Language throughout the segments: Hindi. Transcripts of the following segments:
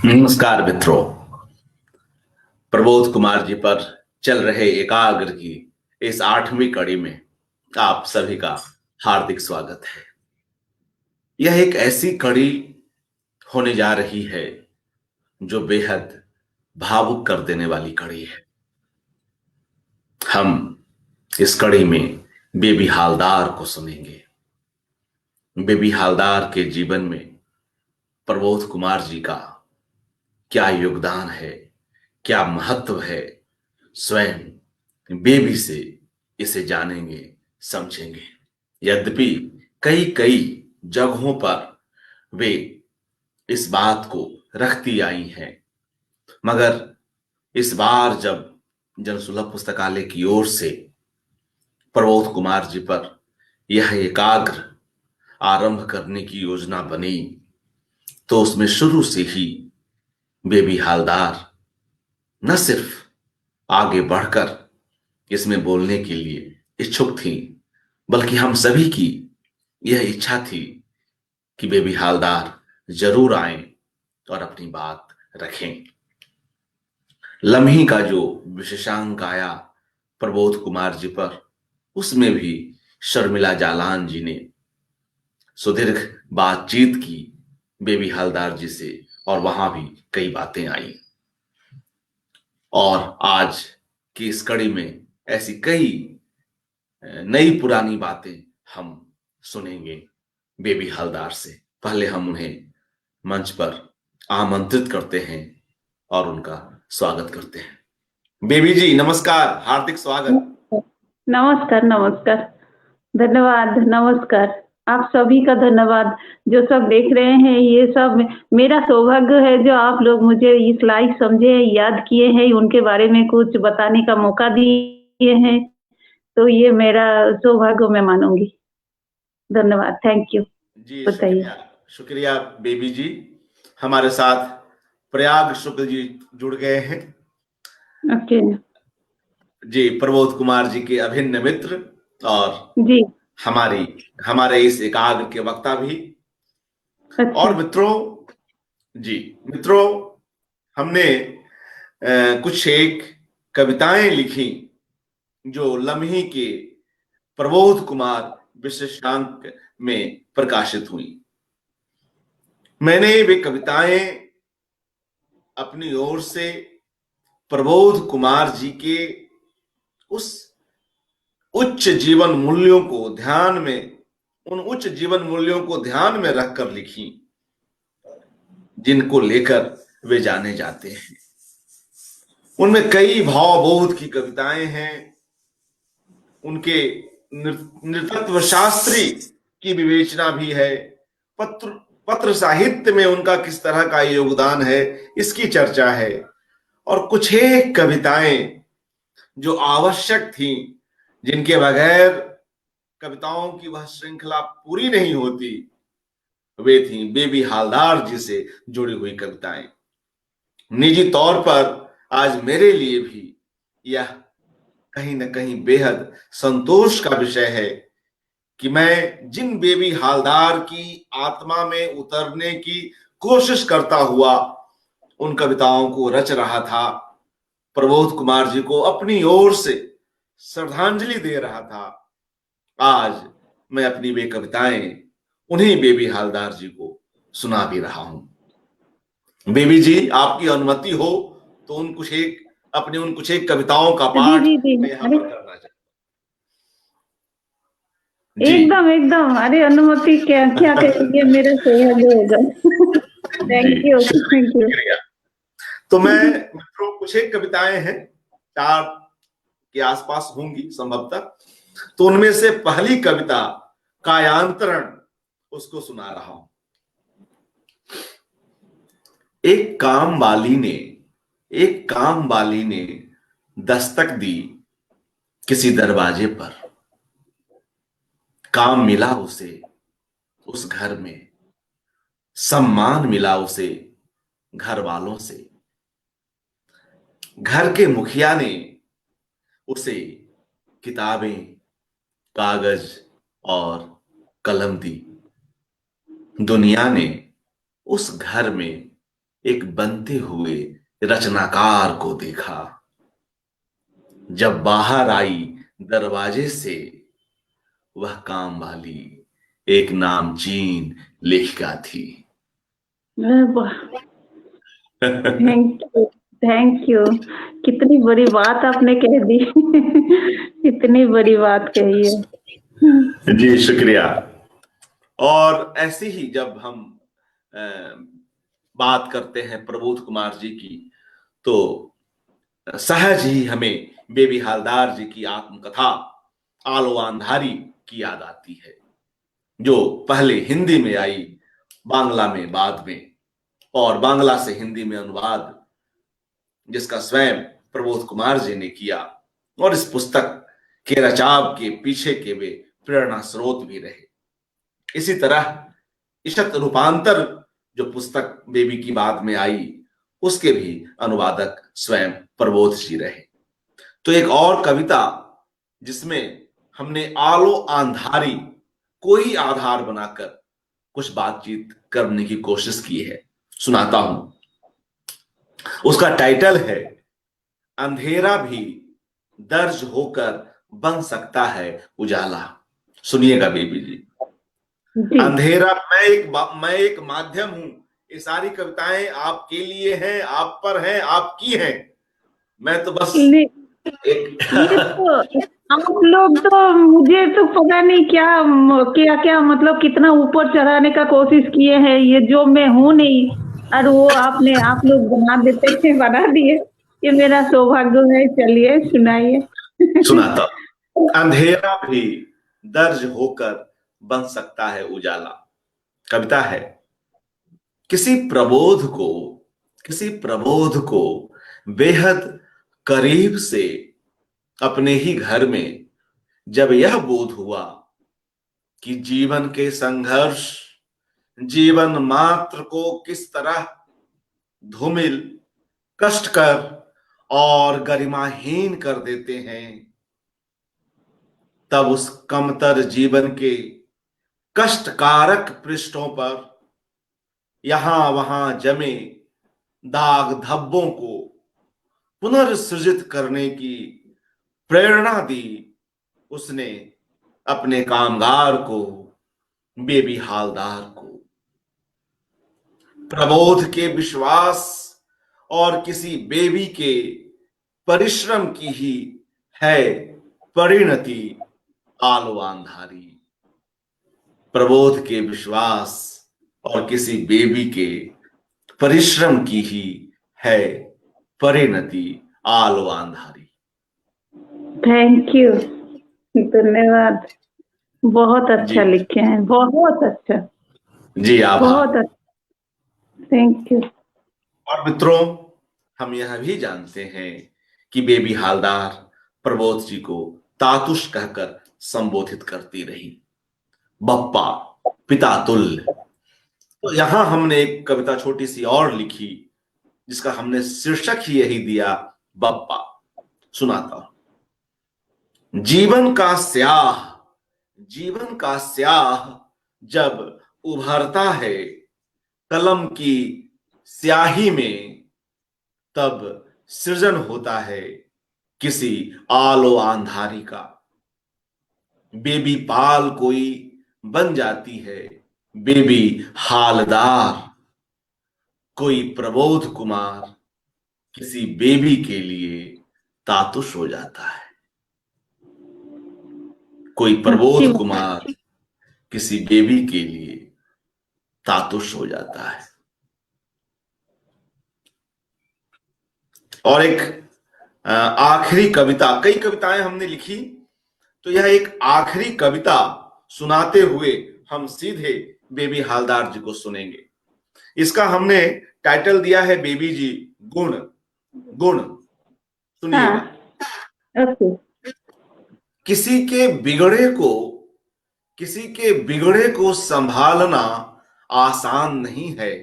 नमस्कार मित्रों। प्रबोध कुमार जी पर चल रहे एकाग्र की इस 8वीं कड़ी में आप सभी का हार्दिक स्वागत है। यह एक ऐसी कड़ी होने जा रही है जो बेहद भावुक कर देने वाली कड़ी है। हम इस कड़ी में बेबी हालदार को सुनेंगे। बेबी हालदार के जीवन में प्रबोध कुमार जी का क्या योगदान है, क्या महत्व है, स्वयं बेबी से इसे जानेंगे, समझेंगे। यद्यपि कई कई जगहों पर वे इस बात को रखती आई हैं, मगर इस बार जब जनसुलभ पुस्तकालय की ओर से प्रबोध कुमार जी पर यह एकाग्र आरंभ करने की योजना बनी, तो उसमें शुरू से ही बेबी हालदार न सिर्फ आगे बढ़कर इसमें बोलने के लिए इच्छुक थी, बल्कि हम सभी की यह इच्छा थी कि बेबी हालदार जरूर आए और अपनी बात रखें। लम्ही का जो विशेषांक आया प्रबोध कुमार जी पर, उसमें भी शर्मिला जालान जी ने सुदीर्घ बातचीत की बेबी हालदार जी से, और वहां भी कई बातें आई। और आज की इस कड़ी में ऐसी कई नई पुरानी बातें हम सुनेंगे बेबी हालदार से। पहले हम उन्हें मंच पर आमंत्रित करते हैं और उनका स्वागत करते हैं। बेबी जी नमस्कार, हार्दिक स्वागत। नमस्कार नमस्कार, धन्यवाद, नमस्कार। आप सभी का धन्यवाद जो सब देख रहे हैं। ये सब मेरा सौभाग्य है जो आप लोग मुझे इस लायक समझे, याद किए हैं, उनके बारे में कुछ बताने का मौका दिए हैं, तो ये मेरा सौभाग्य मैं मानूंगी। धन्यवाद, थैंक यू। जी बताइए। शुक्रिया, शुक्रिया बेबी जी। हमारे साथ प्रयाग शुक्ल जी जुड़ गए हैं। ओके जी, प्रबोध कुमार जी के अभिन्न मित्र और जी। हमारे इस एकाग्र के वक्ता भी। अच्छा। और मित्रों हमने कुछ एक कविताएं लिखी जो लम्ही के प्रबोध कुमार विशेषांक में प्रकाशित हुई। मैंने वे कविताएं अपनी ओर से प्रबोध कुमार जी के उस उच्च जीवन मूल्यों को ध्यान में रखकर लिखी जिनको लेकर वे जाने जाते हैं। उनमें कई भावबोध की कविताएं हैं। उनके नृतत्व शास्त्री की विवेचना भी है। पत्र साहित्य में उनका किस तरह का योगदान है, इसकी चर्चा है। और कुछ एक कविताएं जो आवश्यक थी, जिनके बगैर कविताओं की वह श्रृंखला पूरी नहीं होती, वे थी बेबी हालदार जी से जुड़ी हुई कविताएं। निजी तौर पर आज मेरे लिए भी यह कहीं ना कहीं बेहद संतोष का विषय है कि मैं जिन बेबी हालदार की आत्मा में उतरने की कोशिश करता हुआ उन कविताओं को रच रहा था, प्रबोध कुमार जी को अपनी ओर से श्रद्धांजलि दे रहा था, आज मैं अपनी वे कविताएं उन्हीं बेबी हालदार जी को सुना भी रहा हूं। बेबी जी, आपकी अनुमति हो तो उन कुछ एक कविताओं का पाठ मैं यहां पर करना चाहता हूं। एकदम एकदम, अरे अनुमति क्या क्या कहेंगे, मेरा सौभाग्य होगा। Thank you thank you. तो मैं मित्रों कुछ एक कविताएं हैं, 4 के आसपास होंगी संभवतः, तो उनमें से पहली कविता कायांतरण उसको सुना रहा हूं। एक काम वाली ने दस्तक दी किसी दरवाजे पर। काम मिला उसे उस घर में, सम्मान मिला उसे घर वालों से। घर के मुखिया ने उसे किताबें, कागज और कलम दी। दुनिया ने उस घर में एक बनते हुए रचनाकार को देखा। जब बाहर आई दरवाजे से वह काम वाली एक नामचीन लेखिका थी। Thank you, thank you. कितनी बड़ी बात आपने कह दी। इतनी बड़ी बात कही है। जी शुक्रिया। और ऐसे ही जब हम अ, बात करते हैं प्रबोध कुमार जी की, तो सहज ही हमें बेबी हालदार जी की आत्मकथा आलो अंधारी की याद आती है, जो पहले हिंदी में आई, बांग्ला में बाद में, और बांग्ला से हिंदी में अनुवाद जिसका स्वयं प्रबोध कुमार जी ने किया, और इस पुस्तक के रचाव के पीछे के वे प्रेरणा स्रोत भी रहे। इसी तरह इशत रूपांतर जो पुस्तक बेबी की बाद में आई, उसके भी अनुवादक स्वयं प्रबोध जी रहे। तो एक और कविता जिसमें हमने आलो आंधारी को ही आधार बनाकर कुछ बातचीत करने की कोशिश की है, सुनाता हूं। उसका टाइटल है अंधेरा भी दर्ज होकर बन सकता है उजाला। सुनिएगा बेबी जी। जी। अंधेरा, मैं एक माध्यम हूं। ये सारी कविताएं आपके लिए हैं, आप पर हैं, आपकी हैं। मैं तो बस एक ये तो आप लोग तो मुझे तो पता नहीं क्या क्या क्या मतलब कितना ऊपर चढ़ाने का कोशिश किए हैं, ये जो मैं हूं नहीं, और वो आप लोग बना देते थे, बना दिए। ये मेरा सौभाग्य है। चलिए सुनाइए। सुनाता हूं। अंधेरा भी दर्ज होकर बन सकता है उजाला। कविता है, किसी प्रबोध को किसी प्रबोध को बेहद करीब से अपने ही घर में जब यह बोध हुआ कि जीवन के संघर्ष जीवन मात्र को किस तरह धूमिल, कष्टकर और गरिमाहीन कर देते हैं, तब उस कमतर जीवन के कष्टकारक पृष्ठों पर यहां वहां जमे दाग धब्बों को पुनर्सृजित करने की प्रेरणा दी उसने अपने कामगार को, बेबी हालदार को। प्रबोध के विश्वास और किसी बेबी के परिश्रम की ही है परिणति आलो अंधारी। प्रबोध के विश्वास और किसी बेबी के परिश्रम की ही है परिणति आलो अंधारी। थैंक यू, धन्यवाद। बहुत अच्छा जी लिखे हैं, बहुत अच्छा, जी आभार। बहुत अच्छा। Thank you. और मित्रों, हम यह भी जानते हैं कि बेबी हालदार प्रबोध जी को तातुष कहकर संबोधित करती रही, बप्पा, पिता तुल्य। तो यहां हमने एक कविता छोटी सी और लिखी जिसका हमने शीर्षक ही यही दिया, बप्पा। सुनाता हूं। जीवन का स्याह जब उभरता है कलम की स्याही में, तब सृजन होता है किसी आलो अंधारी का। बेबी पाल कोई बन जाती है बेबी हालदार। कोई प्रबोध कुमार किसी बेबी के लिए तातुष हो जाता है। कोई अच्छी प्रबोध बात। कुमार किसी बेबी के लिए तातुष हो जाता है। और एक आखिरी कविता, कई कविताएं हमने लिखी, तो यह एक आखिरी कविता सुनाते हुए हम सीधे बेबी हालदार जी को सुनेंगे। इसका हमने टाइटल दिया है बेबी जी गुण। गुण हाँ, सुनिएगा। ओके। किसी के बिगड़े को संभालना आसान नहीं है।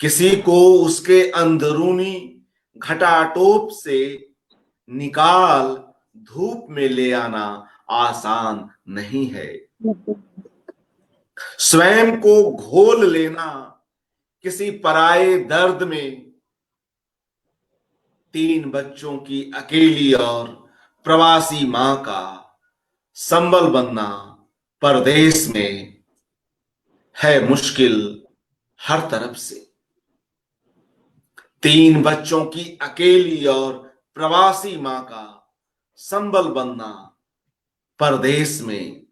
किसी को उसके अंदरूनी घटाटोप से निकाल धूप में ले आना आसान नहीं है। स्वयं को घोल लेना किसी पराये दर्द में, 3 बच्चों की अकेली और प्रवासी मां का संबल बनना परदेश में है मुश्किल हर तरफ से। 3 बच्चों की अकेली और प्रवासी मां का संबल बनना परदेश में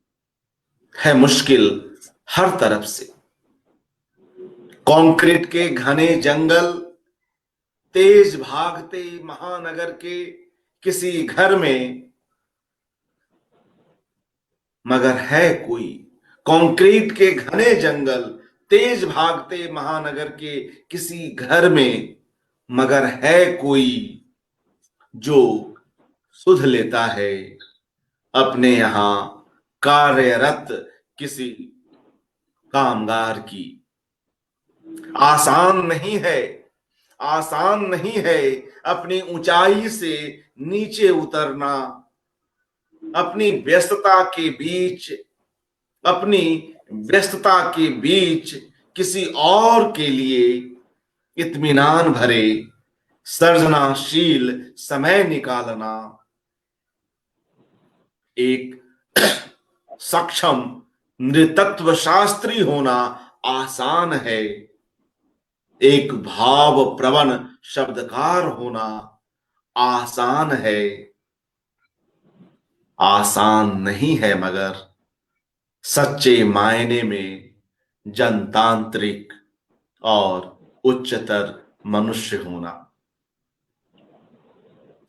है मुश्किल हर तरफ से। कंक्रीट के घने जंगल, तेज भागते महानगर के किसी घर में मगर है कोई। कंक्रीट के घने जंगल, तेज भागते महानगर के किसी घर में मगर है कोई जो सुध लेता है अपने यहां कार्यरत किसी कामगार की। आसान नहीं है, आसान नहीं है अपनी ऊंचाई से नीचे उतरना, अपनी व्यस्तता के बीच, अपनी व्यस्तता के बीच किसी और के लिए इत्मीनान भरे सर्जनाशील समय निकालना। एक सक्षम नृतत्व शास्त्री होना आसान है, एक भाव प्रवण शब्दकार होना आसान है। आसान नहीं है मगर सच्चे मायने में जनतांत्रिक और उच्चतर मनुष्य होना।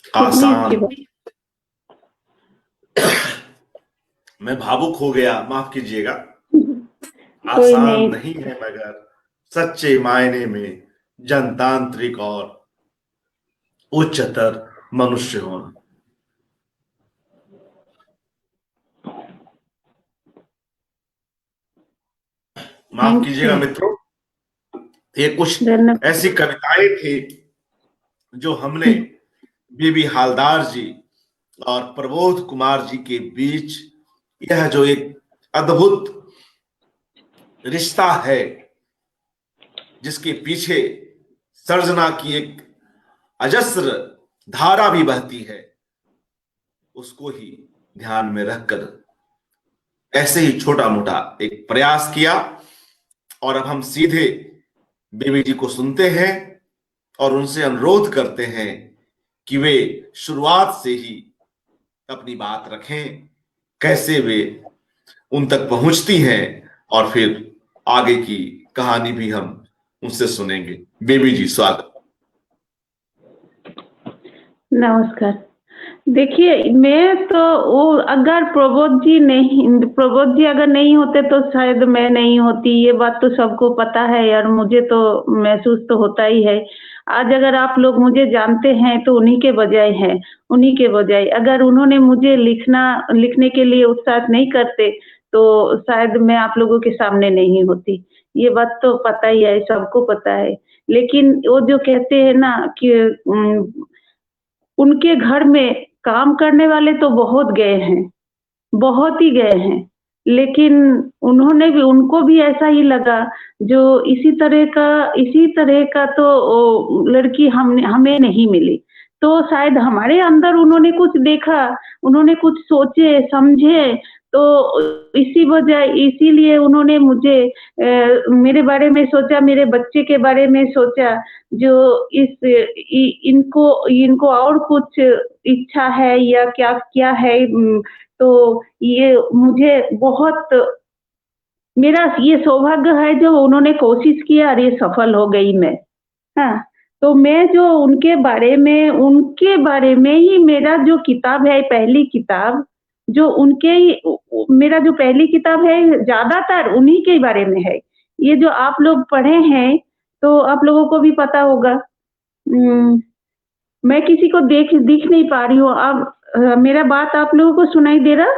कितनी अच्छी आसान, बात। मैं भावुक हो गया, माफ कीजिएगा। कोई आसान नहीं। नहीं है मगर सच्चे मायने में जनतांत्रिक और उच्चतर मनुष्य होना। माफ थैंक कीजिएगा यू। मित्रों, ये कुछ धन्यवाद। ऐसी कविताएं थी जो हमने बीबी हालदार जी और प्रबोध कुमार जी के बीच यह जो एक अद्भुत रिश्ता है, जिसके पीछे सर्जना की एक अजस्र धारा भी बहती है, उसको ही ध्यान में रखकर ऐसे ही छोटा मोटा एक प्रयास किया। और अब हम सीधे बेबी जी को सुनते हैं और उनसे अनुरोध करते हैं कि वे शुरुआत से ही अपनी बात रखें, कैसे वे उन तक पहुंचती हैं, और फिर आगे की कहानी भी हम उनसे सुनेंगे। बेबी जी, स्वागत। नमस्कार। देखिए, मैं तो वो अगर प्रबोध जी अगर नहीं होते तो शायद मैं नहीं होती, ये बात तो सबको पता है यार, मुझे तो महसूस तो होता ही है। आज अगर आप लोग मुझे जानते हैं तो उन्हीं के बजाय हैं, उन्हीं के बजाय। अगर उन्होंने मुझे लिखने के लिए उत्साहित नहीं करते तो शायद मैं आप लोगों के सामने नहीं होती। ये बात तो पता ही है, सबको पता है। लेकिन वो जो कहते हैं ना कि उनके घर में काम करने वाले तो बहुत गए हैं, बहुत ही गए हैं, लेकिन उनको भी ऐसा ही लगा जो इसी तरह का तो लड़की हमें नहीं मिली। तो शायद हमारे अंदर उन्होंने कुछ देखा, उन्होंने कुछ सोचे समझे, तो इसीलिए उन्होंने मेरे बारे में सोचा, मेरे बच्चे के बारे में सोचा, जो इनको और कुछ इच्छा है या क्या क्या है। तो ये मुझे बहुत, मेरा ये सौभाग्य है जो उन्होंने कोशिश किया और ये सफल हो गई मैं। हाँ, तो मैं जो उनके बारे में ही मेरा जो किताब है, पहली किताब जो मेरा जो पहली किताब है, ज्यादातर उन्हीं के बारे में है। ये जो आप लोग पढ़े हैं तो आप लोगों को भी पता होगा। मैं किसी को दिख नहीं पा रही हूँ। अब मेरा बात आप लोगों को सुनाई दे रहा?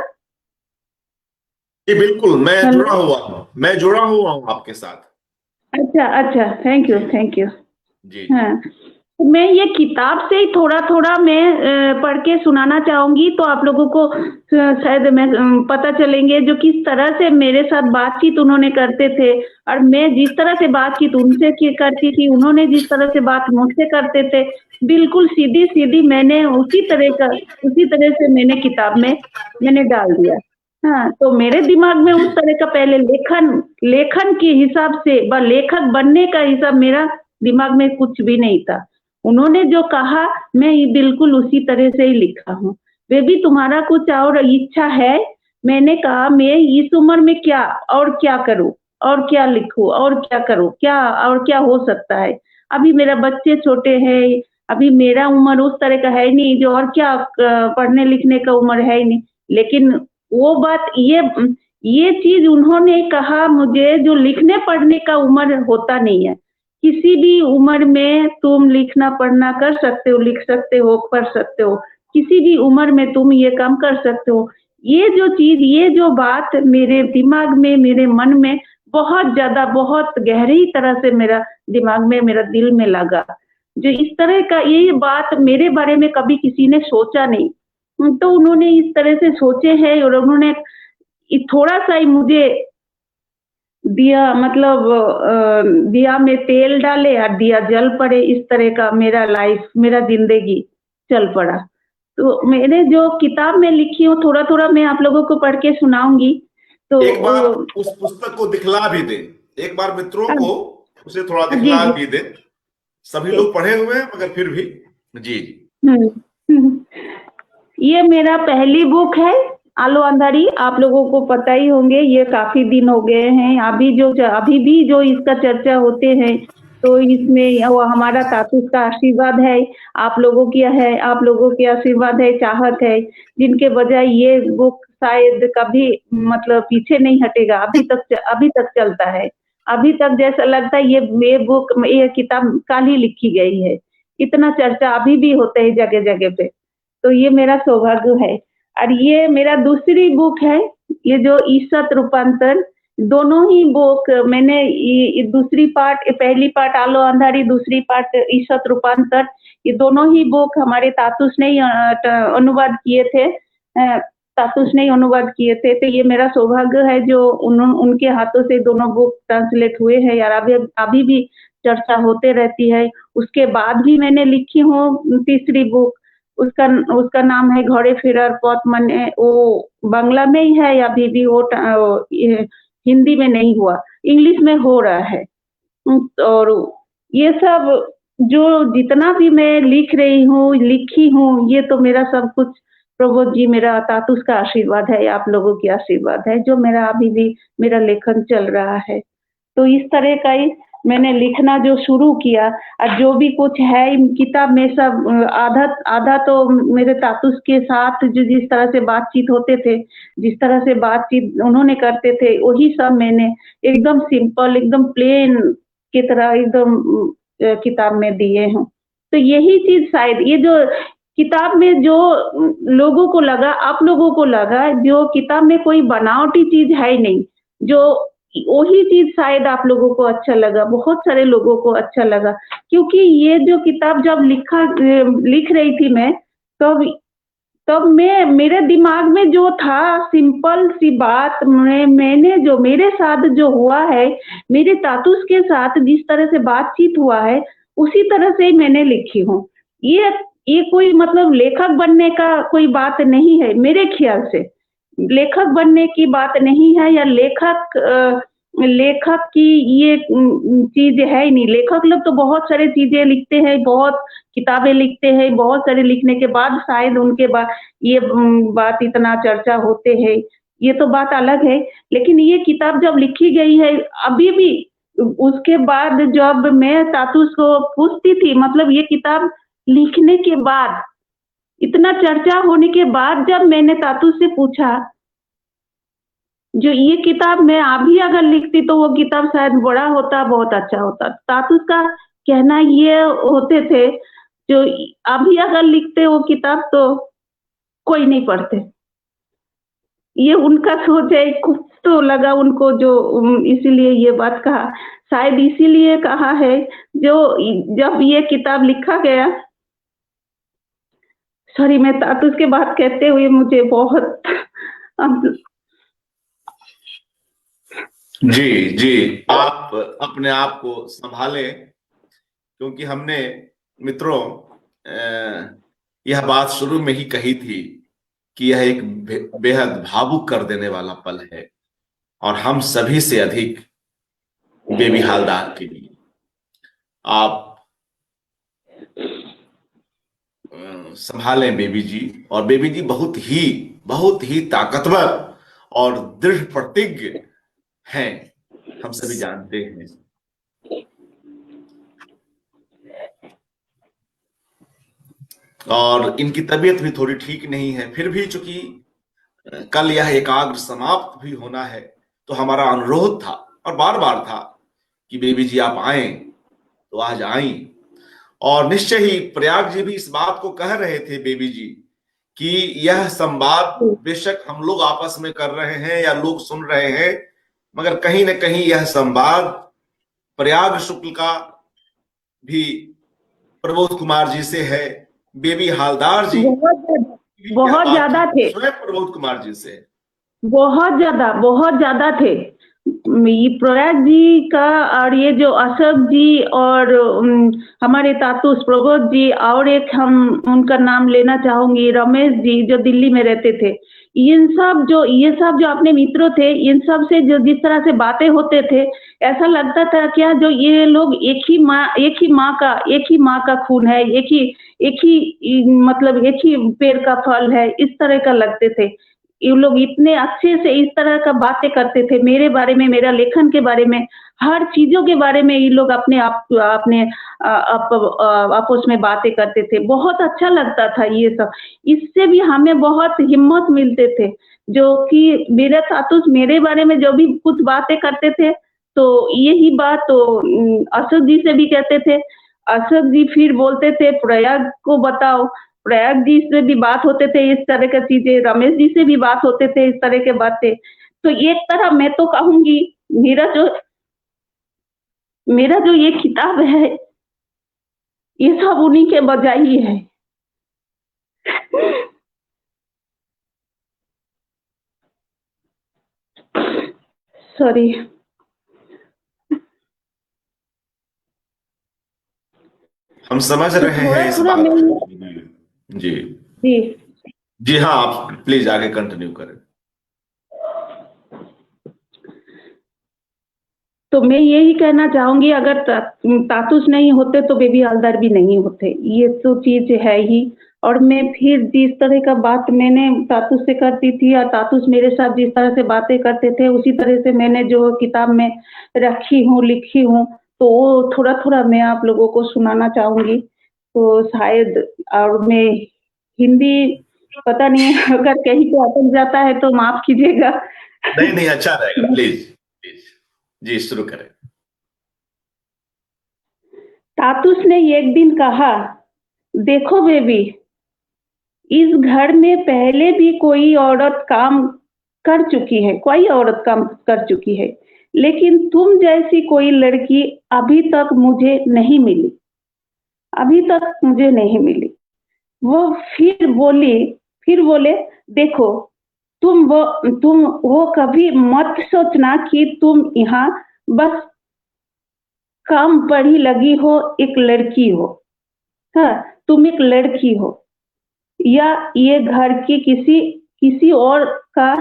जी बिल्कुल, मैं हेलो। जुड़ा हुआ हूँ आपके साथ। अच्छा अच्छा, थैंक यू जी थैंक यू। जी। हाँ, मैं ये किताब से ही थोड़ा-थोड़ा मैं पढ़ के सुनाना चाहूँगी, तो आप लोगों को शायद मैं पता चलेंगे जो किस तरह से मेरे साथ बातचीत उन्होंने करते थे और मैं जिस तरह से बातचीत उनसे की करती थी, उन्होंने जिस तरह से बात मुझसे करते थे, बिल्कुल सीधी-सीधी मैंने उसी तरह से मैंने किताब में मैंने डाल दिया। हाँ, तो मेरे दिमाग में जी उस तरह का पहले लेखन लेखन के हिसाब से लेखक बनने का हिसाब मेरा दिमाग में कुछ भी नहीं था। उन्होंने जो कहा मैं ये बिल्कुल उसी तरह से ही लिखा हूँ। बेबी तुम्हारा कुछ और इच्छा है? मैंने कहा मैं इस उम्र में क्या करूँ? और क्या लिखूँ? और क्या करूँ? क्या हो सकता है? अभी मेरा बच्चे छोटे हैं, अभी मेरा उम्र उस तरह का है नहीं जो और क्या पढ़ने लिखने का उम्र है ही नहीं। लेकिन वो बात ये चीज़ उन्होंने कहा मुझे जो लिखने पढ़ने का उम्र होता नहीं है। किसी भी उम्र में तुम लिखना पढ़ना कर सकते हो, लिख सकते हो, पढ़ सकते हो। किसी भी उम्र में तुम ये काम कर सकते हो। ये जो बात मेरे दिमाग में, मेरे मन में बहुत ज़्यादा, बहुत गहरी तरह से मेरा दिमाग में, मेरा दिल में लगा। जो इस तरह का ये बात मेरे बारे में कभी किसी ने सोचा नहीं। तो उन्होंने इस तरह से सोचे हैं और उन्होंने थोड़ा-सा ही मुझे दिया मतलब दिया में तेल डाले और दिया जल पड़े इस तरह का मेरा ज़िंदगी चल पड़ा। तो मैंने जो किताब में लिखी हूँ थोड़ा-थोड़ा मैं आप लोगों को पढ़ के सुनाऊँगी। तो एक बार उस पुस्तक को दिखला भी दें, एक बार मित्रों हाँ, को उसे थोड़ा जी, दिखला जी। भी दें। सभी जी। लोग पढ़े हुए हैं मगर फिर भी जी जी हुँ, हुँ। ये मेरा पहली बुक है, आलो अंधारी। आप लोगों को पता ही होंगे ये काफ़ी दिन हो गए हैं। अभी भी जो इसका चर्चा होते हैं, तो इसमें वो हमारा तातुस का आशीर्वाद है, आप लोगों की आशीर्वाद है, चाहत है, जिनके बजाय ये बुक शायद कभी मतलब पीछे नहीं हटेगा, अभी तक चलता है। अभी तक जैसा लगता है ये किताब कल ही लिखी गई है। इतना चर्चा अभी भी होता है जगह-जगह पे। तो ये मेरा सौभाग्य है और ये मेरा दूसरी बुक है, ये जो ईसत रूपांतर, दोनों ही बुक मैंने दूसरी पार्ट पहली पार्ट आलो अंधारी, दूसरी पार्ट ईसत रूपांतर, ये दोनों ही बुक हमारे तातुस ने ही अनुवाद किए थे। तातुस ने ही अनुवाद किए थे, तो ये मेरा सौभाग्य है जो उनके हाथों से दोनों बुक ट्रांसलेट हुए हैं यार अभी भी चर्चा होते रहती है। उसके बाद भी मैंने लिखी हूँ तीसरी बुक, उसका उसका नाम है घोड़े फिरर पथ मने वो बांग्ला में ही है अभी भी हिंदी में नहीं हुआ, इंग्लिश में हो रहा है। और ये सब जो जितना भी मैं लिख रही हूँ, लिखी हूँ, ये तो मेरा सब कुछ प्रभु जी मेरा तातुस का आशीर्वाद है, आप लोगों की आशीर्वाद है, जो मेरा अभी भी मेरा लेखन चल रहा है। तो इस तरह का ही मैंने लिखना जो शुरू किया और जो भी कुछ है किताब में सब आधा आधा तो मेरे तातुस के साथ जो जिस तरह से बातचीत होते थे, जिस तरह से बातचीत उन्होंने करते थे, वही सब मैंने एकदम सिंपल, एकदम प्लेन की तरह एकदम किताब में दिए हूँ। तो यही चीज़ शायद ये जो किताब में जो लोगों को लगा, आप लोगों को लगा जो किताब में कोई बनावटी चीज़ है ही नहीं, जो वही चीज़ शायद आप लोगों को अच्छा लगा, बहुत सारे लोगों को अच्छा लगा। क्योंकि ये जो किताब जब लिख रही थी मैं, तब तब मैं मेरे दिमाग में जो था सिंपल सी बात मैंने जो मेरे साथ जो हुआ है, मेरे तातुस के साथ जिस तरह से बातचीत हुआ है, उसी तरह से ही मैंने लिखी हूँ। ये ये कोई मतलब लेखक बनने का कोई बात नहीं है मेरे ख्याल से। लेखक बनने की बात नहीं है या लेखक की ये चीज़ है ही नहीं। लेखक लोग तो बहुत सारी चीज़ें लिखते हैं, बहुत किताबें लिखते हैं, बहुत सारे लिखने के बाद शायद उनके बाद ये बात इतना चर्चा होते हैं, ये तो बात अलग है। लेकिन ये किताब जब लिखी गई है, अभी भी उसके बाद जब मैं तातुस को पूछती थी मतलब ये किताब लिखने के बाद, इतना चर्चा होने के बाद जब मैंने तातुस से पूछा जो ये किताब मैं अभी अगर लिखती तो वो किताब शायद बड़ा होता, बहुत अच्छा होता। तातुस का कहना ये होते थे, जो अभी अगर लिखते वो किताब तो कोई नहीं पढ़ते। ये उनका सोच है, कुछ तो लगा उनको जो इसीलिए ये बात कहा। शायद इसीलिए कहा है जो जब ये किताब लिखा गया, सॉरी मैं तातुस के बात कहते हुए मुझे बहुत जी जी, आप अपने आप को संभालें, क्योंकि हमने मित्रों यह बात शुरू में ही कही थी कि यह एक बेहद भावुक कर देने वाला पल है, और हम सभी से अधिक बेबी हालदार के लिए। आप संभालें बेबी जी, और बेबी जी बहुत ही ताकतवर और दृढ़ प्रतिज्ञ हैं, हम सभी जानते हैं। और इनकी तबीयत भी थोड़ी ठीक नहीं है, फिर भी चूंकि कल यह एकाग्र समाप्त भी होना है, तो हमारा अनुरोध था और बार बार था कि बेबी जी आप आए, तो आज आई। और निश्चय ही प्रयाग जी भी इस बात को कह रहे थे बेबी जी कि यह संवाद बेशक हम लोग आपस में कर रहे हैं या लोग सुन रहे हैं, मगर कहीं न कहीं यह संवाद प्रयाग शुक्ल का भी प्रबोध कुमार जी से है, बेबी हालदार जी बहुत ज्यादा थे, स्वयं प्रबोध कुमार जी से बहुत ज्यादा थे। ये प्रयाग जी का और ये जो अशोक जी और हमारे तातुस प्रबोध जी, और एक हम उनका नाम लेना चाहूंगी, रमेश जी जो दिल्ली में रहते थे। ये सब जो अपने मित्रों थे, इन सब से जो जिस तरह से बातें होते थे, ऐसा लगता था क्या जो ये लोग एक ही माँ का खून है, एक ही मतलब एक ही पेड़ का फल है, इस तरह का लगते थे। ये लोग इतने अच्छे से इस तरह का बातें करते थे मेरे बारे में, मेरा लेखन के बारे में, हर चीजों के बारे में ये लोग अपने आपस में बातें करते थे। बहुत अच्छा लगता था ये सब। इससे भी हमें बहुत हिम्मत मिलते थे, जो कि मेरे तातुस मेरे बारे में जो भी कुछ बातें करते थे, तो यही बात तो अशोक जी से भी कहते थे। अशोक जी फिर बोलते थे प्रयाग को बताओ, प्रयाग जी से भी बात होते थे इस तरह की चीजें, रमेश जी से भी बात होते थे इस तरह के बातें। तो एक तरह मैं तो कहूंगी मेरा जो ये किताब है, ये सब उन्हीं के वजह ही है। सॉरी। हम समझ रहे हैं इस बात को। जी जी जी हाँ, आप प्लीज आगे कंटिन्यू करें। तो मैं यही कहना चाहूंगी, अगर तातुस नहीं होते तो बेबी हालदार भी नहीं होते, ये तो चीज है ही। और मैं फिर जिस तरह का बात मैंने तातुस से करती थी, और तातुस मेरे साथ जिस तरह से बातें करते थे, उसी तरह से मैंने जो किताब में रखी हूँ, लिखी हूँ, तो वो थोड़ा थोड़ा मैं आप लोगों को सुनाना चाहूंगी। तो शायद, और मैं हिंदी पता नहीं अगर कहीं पे अटक जाता है तो माफ कीजिएगा। नहीं, अच्छा रहेगा, प्लीज प्लीज जी शुरू करें। तातुस ने एक दिन कहा, देखो बेबी, इस घर में पहले भी कोई औरत काम कर चुकी है, लेकिन तुम जैसी कोई लड़की अभी तक मुझे नहीं मिली, वो फिर बोले, देखो, तुम वो कभी मत सोचना कि तुम यहाँ बस काम पढ़ी लगी हो, एक लड़की हो। हाँ, तुम एक लड़की हो, या ये घर की किसी और का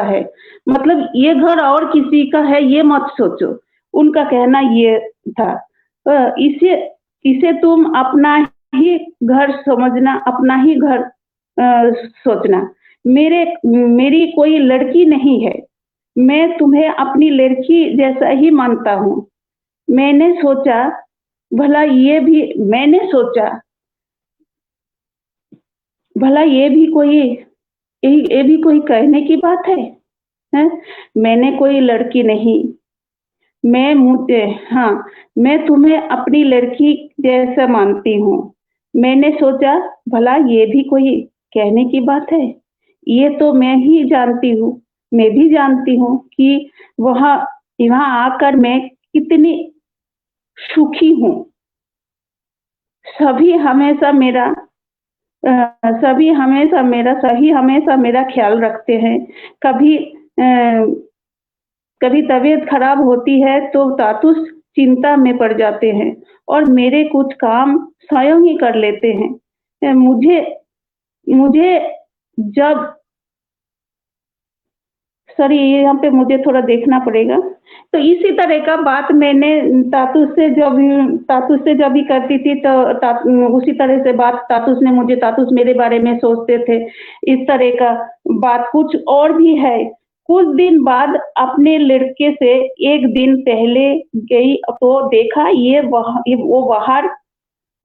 है, मतलब ये घर और किसी का है, ये मत सोचो। उनका कहना ये था, इसे इसे तुम अपना ही घर समझना, अपना ही घर सोचना। मेरी कोई लड़की नहीं है, मैं तुम्हें अपनी लड़की जैसा ही मानता हूँ। मैंने सोचा भला ये भी कोई कहने की बात है, हैं? मैंने कोई लड़की नहीं, मैं तुम्हें अपनी लड़की जैसा मानती हूँ। मैंने सोचा भला ये भी कोई कहने की बात है। ये तो मैं ही जानती हूँ, मैं भी जानती हूँ कि वहाँ यहाँ आकर मैं कितनी सुखी हूँ। सभी हमेशा मेरा सही हमेशा मेरा ख्याल रखते हैं। कभी कभी तबीयत खराब होती है तो तातुस चिंता में पड़ जाते हैं और मेरे कुछ काम स्वयं ही कर लेते हैं। मुझे मुझे जब सॉरी यहाँ पे मुझे थोड़ा देखना पड़ेगा। तो इसी तरह का बात मैंने तातुस से जब भी करती थी तो उसी तरह से बात तातुस मेरे बारे में सोचते थे। इस तरह का बात कुछ और भी है। कुछ दिन बाद अपने लड़के से एक दिन पहले गई तो देखा वो बाहर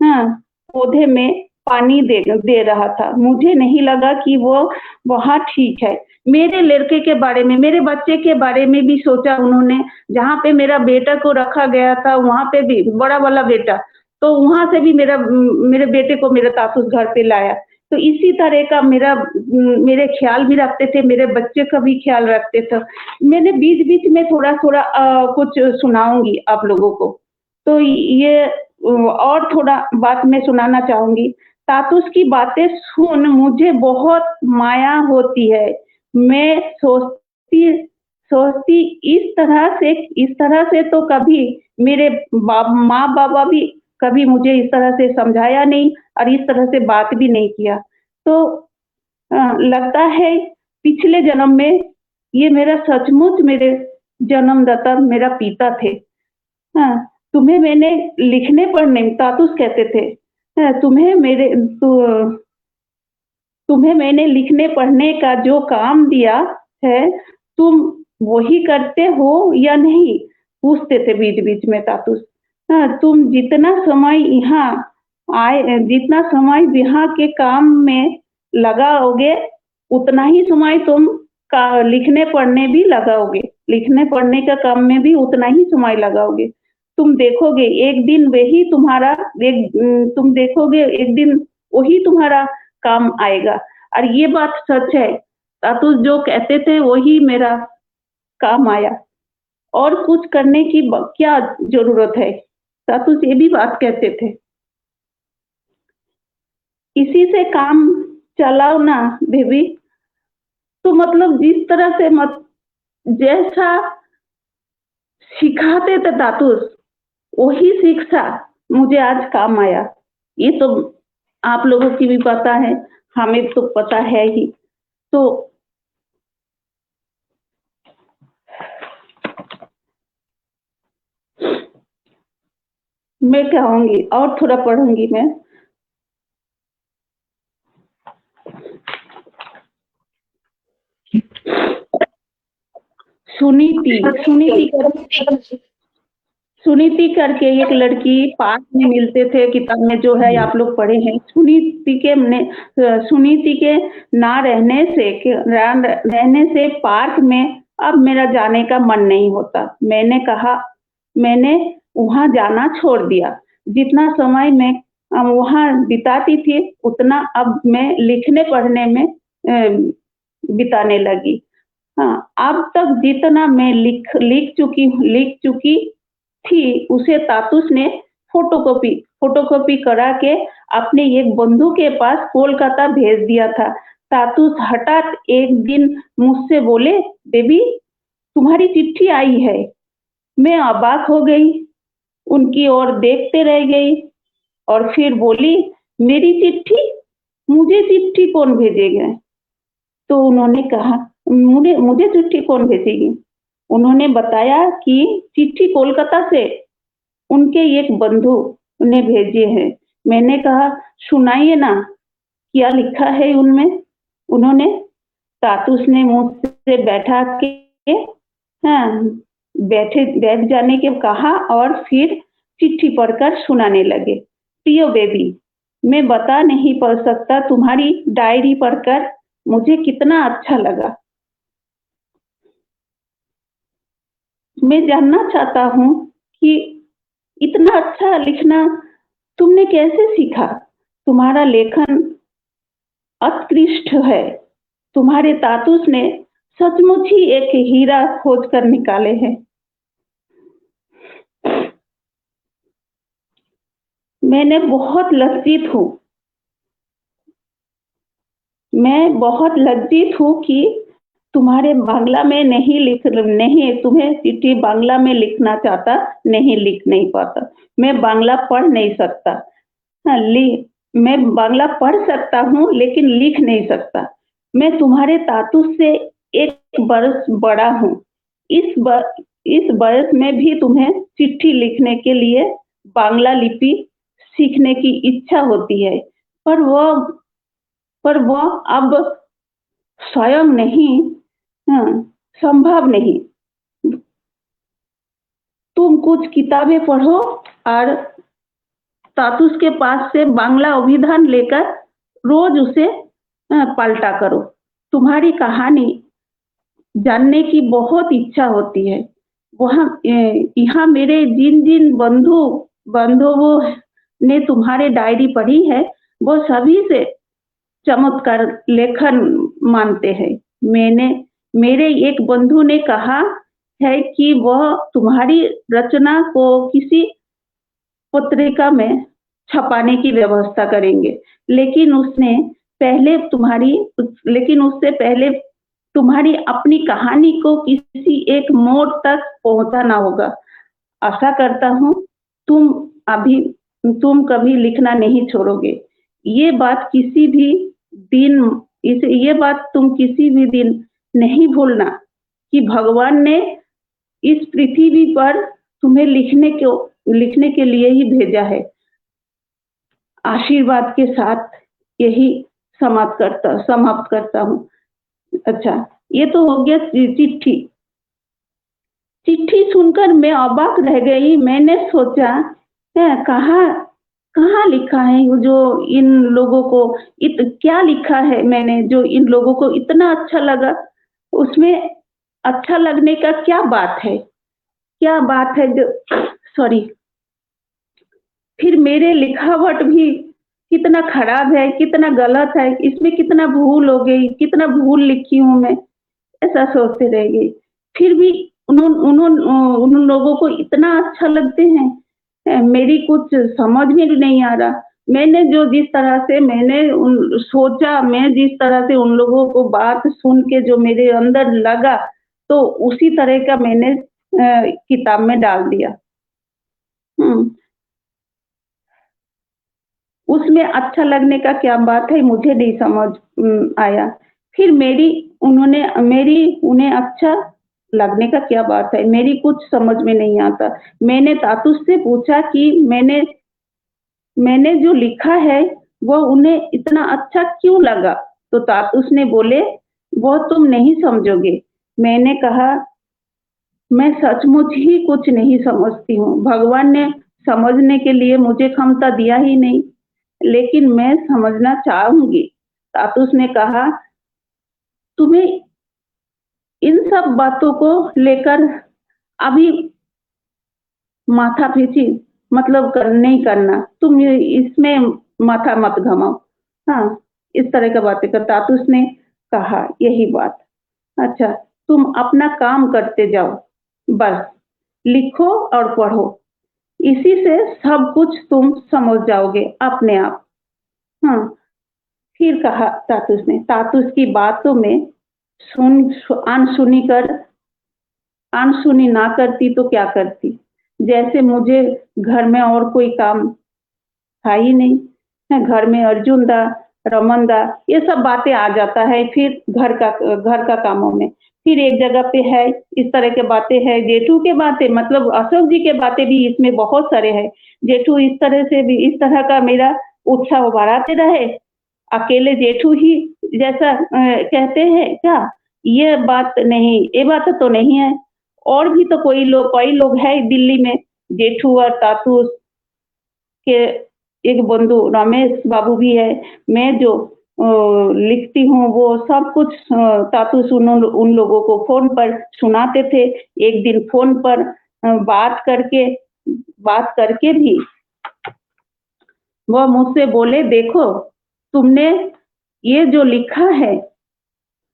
हाँ, पौधे में पानी दे रहा था। मुझे नहीं लगा कि वो वहाँ ठीक है। मेरे लड़के के बारे में, मेरे बच्चे के बारे में भी सोचा उन्होंने। जहाँ पे मेरा बेटा को रखा गया था वहाँ पे भी बड़ा वाला बेटा, तो वहाँ से भी मेरे बेटे को मेरे तासुस घर पे लाया। तो इसी तरह का मेरे ख्याल भी रखते थे, मेरे बच्चे का भी ख्याल रखते थे। मैंने बीच-बीच में थोड़ा-थोड़ा कुछ सुनाऊँगी आप लोगों को। तो ये और थोड़ा बात मैं सुनाना चाहूँगी। तातुस की बातें सुन मुझे बहुत माया होती है। मैं सोचती सोचती इस तरह से तो कभी मेरे माँ-बाबा भी कभी मुझे इस तरह से समझाया नहीं और इस तरह से बात भी नहीं किया। तो लगता है पिछले जन्म में ये मेरा सचमुच मेरे जन्मदाता मेरा पिता थे। हाँ, तुम्हें मैंने लिखने पढ़ने तातुस कहते थे, हाँ, तुम्हें मैंने लिखने पढ़ने का जो काम दिया है, तुम वही करते हो या नहीं? पूछते थे बीच-बीच में तातुस। हाँ, जितना समय यहाँ के काम में लगाओगे, उतना ही समय तुम का लिखने पढ़ने भी लगाओगे। लिखने पढ़ने का काम में भी उतना ही समय लगाओगे। तुम देखोगे एक दिन एक दिन वही तुम्हारा काम आएगा और ये बात सच है। तातुस जो कहते थे वही मेरा काम आया और कुछ करने की क्या जरूरत है। तातुस ये भी बात कहते थे। इसी से काम चलाओ ना बेबी। तो मतलब जिस तरह से जैसा सिखाते थे तातुस वही शिक्षा मुझे आज काम आया। ये तो आप लोगों की भी पता है, हमें तो पता है ही। तो मैं कहूँगी और थोड़ा पढ़ूंगी मैं। सुनीति करके एक लड़की पार्क में मिलते थे, किताब में जो है आप लोग पढ़े हैं। सुनीति के ना रहने से पार्क में अब मेरा जाने का मन नहीं होता। मैंने वहाँ जाना छोड़ दिया। जितना समय मैं वहाँ बिताती थी उतना अब मैं लिखने पढ़ने में बिताने लगी। हाँ, अब तक जितना मैं लिख चुकी थी उसे तातुस ने फोटोकॉपी करा के अपने एक बंधु के पास कोलकाता भेज दिया था। तातुस हठात एक दिन मुझसे बोले, बेबी तुम्हारी चिट्ठी आई है। मैं अबाक हो गई, उनकी ओर देखते रह गई और फिर बोली, मेरी चिट्ठी? मुझे चिट्ठी कौन भेजेगा? तो उन्होंने कहा, मुझे चिट्ठी कौन भेजेगी? उन्होंने बताया कि चिट्ठी कोलकाता से उनके एक बंधु ने भेजे हैं। मैंने कहा, सुनाइए ना, क्या लिखा है उनमें? उन्होंने तातुस ने मुझसे बैठ जाने के कहा और फिर चिट्ठी पढ़कर सुनाने लगे। प्रिय बेबी, मैं बता नहीं पढ़ सकता, तुम्हारी डायरी पढ़कर मुझे कितना अच्छा लगा। मैं जानना चाहता हूँ कि इतना अच्छा लिखना तुमने कैसे सीखा? तुम्हारा लेखन उत्कृष्ट है। तुम्हारे तातुस ने सचमुच ही एक हीरा खोज कर निकाले हैं। मैंने बहुत लज्जित हूँ, मैं बहुत लज्जित हूँ कि तुम्हारे बांग्ला में नहीं तुम्हें चिट्ठी बांग्ला में लिखना चाहता, नहीं लिख नहीं पाता। मैं बांग्ला पढ़ नहीं सकता। हाँ, मैं बांग्ला पढ़ सकता हूँ लेकिन लिख नहीं सकता। मैं तुम्हारे तातुस से 1 बरस बड़ा हूँ। इस बरस में भी तुम्हें चिट्ठी लिखने के लिए बांग्ला लिपि सीखने की इच्छा होती है, पर वह अब स्वयं नहीं, हाँ, संभव नहीं। तुम कुछ किताबें पढ़ो और तातुस के पास से बांग्ला अभिधान लेकर रोज उसे पलटा करो। तुम्हारी कहानी जानने की बहुत इच्छा होती है। यहाँ मेरे जिन बंधुओं ने तुम्हारे डायरी पढ़ी है, वो सभी से चमत्कार लेखन मानते हैं। मेरे एक बंधु ने कहा है कि वह तुम्हारी रचना को किसी पत्रिका में छपाने की व्यवस्था करेंगे, लेकिन उससे पहले तुम्हारी अपनी कहानी को किसी एक मोड़ तक पहुंचाना होगा। आशा करता हूँ तुम कभी लिखना नहीं छोड़ोगे। ये बात तुम किसी भी दिन नहीं भूलना कि भगवान ने इस पृथ्वी पर तुम्हें लिखने के लिए ही भेजा है। आशीर्वाद के साथ यही समाप्त करता हूँ। अच्छा, ये तो हो गया चिट्ठी सुनकर मैं अबाक रह गई। मैंने सोचा, कहाँ लिखा है जो इन लोगों को क्या लिखा है मैंने जो इन लोगों को इतना अच्छा लगा। उसमें अच्छा लगने का क्या बात है जो सॉरी फिर मेरे लिखावट भी कितना खराब है, कितना गलत है, इसमें कितना भूल हो गई, कितना भूल लिखी हूँ मैं, ऐसा सोचते रह गई। फिर भी उन लोगों को इतना अच्छा लगते हैं, मेरी कुछ समझ में नहीं आ रहा। मैंने जिस तरह से उन लोगों को बात सुन के जो मेरे अंदर लगा, तो उसी तरह का मैंने किताब में डाल दिया। उसमें अच्छा लगने का क्या बात है, मुझे नहीं समझ आया। फिर उन्हें अच्छा लगने का क्या बात है, मेरी कुछ समझ में नहीं आता। मैंने तातुस से पूछा कि मैंने जो लिखा है वो उन्हें इतना अच्छा क्यों लगा, तो तातुस ने बोले, वो तुम नहीं समझोगे। मैंने कहा, मैं सचमुच ही कुछ नहीं समझती हूँ। भगवान ने समझने के लिए मुझे क्षमता दिया ही नहीं, लेकिन मैं समझना चाहूंगी। तातुस ने कहा, तुम्हें इन सब बातों को लेकर अभी माथा पीछी नहीं करना, तुम इसमें माथा मत घमाओ। हाँ, इस तरह का बातें कर तातुस ने कहा, यही बात। अच्छा, तुम अपना काम करते जाओ, बस लिखो और पढ़ो, इसी से सब कुछ तुम समझ जाओगे अपने आप। हाँ, फिर कहा तातुस ने। तातुस की बातों में अनसुनी ना करती तो क्या करती, जैसे मुझे घर में और कोई काम था ही नहीं। घर में अर्जुन दा, रमन दा, ये सब बातें आ जाता है। फिर घर का कामों में फिर एक जगह पे है, इस तरह के बातें है। जेठू के बातें मतलब अशोक जी के बातें भी इसमें बहुत सारे हैं। जेठू इस तरह का मेरा उत्साह बढ़ाते रहे। अकेले जेठू ही जैसा कहते हैं क्या, ये बात तो नहीं है। और भी तो कई लोग हैं दिल्ली में। जेठू और तातुस के एक बंधु रमेश बाबू भी है। मैं जो लिखती हूँ वो सब कुछ तातुस उन लोगों को फोन पर सुनाते थे। एक दिन फोन पर बात करके भी वह मुझसे बोले, देखो तुमने ये जो लिखा है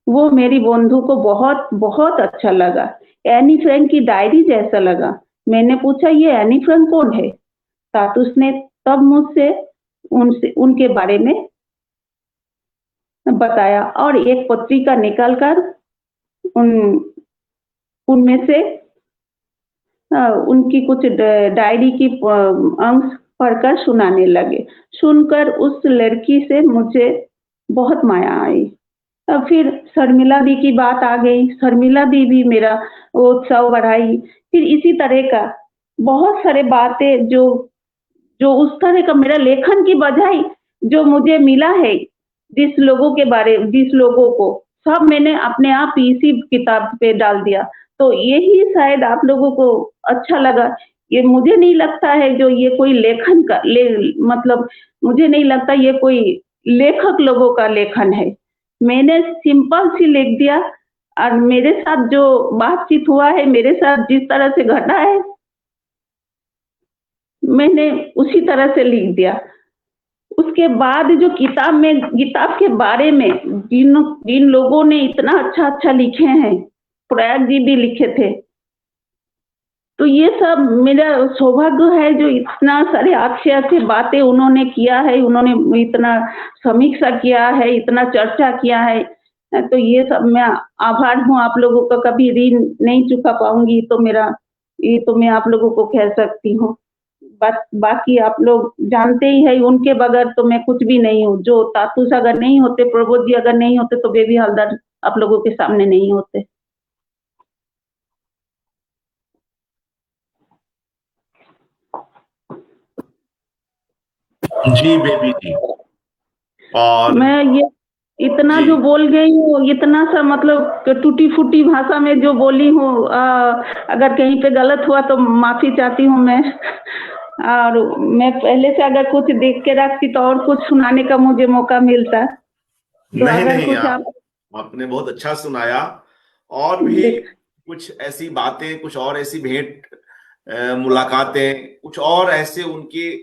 वो मेरी बंधु को बहुत बहुत अच्छा लगा। एनी फ्रैंक की डायरी जैसा लगा। मैंने पूछा, ये एनी फ्रैंक कौन है? तातुस ने तब मुझसे उनसे उनके बारे में बताया और एक पत्रिका निकालकर उन उनमें से उनकी कुछ डायरी की अंश पढ़कर सुनाने लगे। सुनकर उस लड़की से मुझे बहुत माया आई। तब फिर शर्मिला दी की बात आ गई। शर्मिला दी भी मेरा वो उत्साह बढ़ाई। फिर इसी तरह का बहुत सारे बातें जो जो उस तरह का मेरा लेखन की बजाय जो मुझे मिला है, जिस लोगों को सब मैंने अपने आप इसी किताब पे डाल दिया। तो यही शायद आप लोगों को अच्छा लगा। ये मुझे नहीं लगता है जो ये कोई लेखन का मतलब मुझे नहीं लगता ये कोई लेखक लोगों का लेखन है। मैंने सिंपल सी लिख दिया और मेरे साथ जो बातचीत हुआ है, मेरे साथ जिस तरह से घटा है, मैंने उसी तरह से लिख दिया। उसके बाद जो किताब के बारे में जिन जिन लोगों ने इतना अच्छा अच्छा लिखे हैं, प्रयाग जी भी लिखे थे। तो ये सब मेरा सौभाग्य है जो इतना सारे अच्छे अच्छे बातें उन्होंने किया है, उन्होंने इतना समीक्षा किया है, इतना चर्चा किया है। तो ये सब मैं आभार हूँ आप लोगों का, कभी ऋण नहीं चुका पाऊंगी तो मेरा ये तो मैं आप लोगों को कह सकती हूँ। बाकी आप लोग जानते ही है, उनके बगैर तो मैं कुछ भी नहीं हूँ। जो तातुस अगर नहीं होते, प्रबोध जी अगर नहीं होते तो बेबी हलदर आप लोगों के सामने नहीं होते। जी बेबी जी। और मैं ये इतना जी जो बोल गई हूँ, इतना सा मतलब टूटी फूटी भाषा में जो बोली हूँ, अगर कहीं पे गलत हुआ तो माफी चाहती हूँ मैं। और मैं पहले से अगर कुछ देख के रखती तो और कुछ सुनाने का मुझे मौका मिलता। तो नहीं अगर नहीं, कुछ आप आपने बहुत अच्छा सुनाया। और भी देख कुछ ऐसी बातें, कुछ और ऐसी भेंट मुलाकातें, कुछ और ऐसे उनके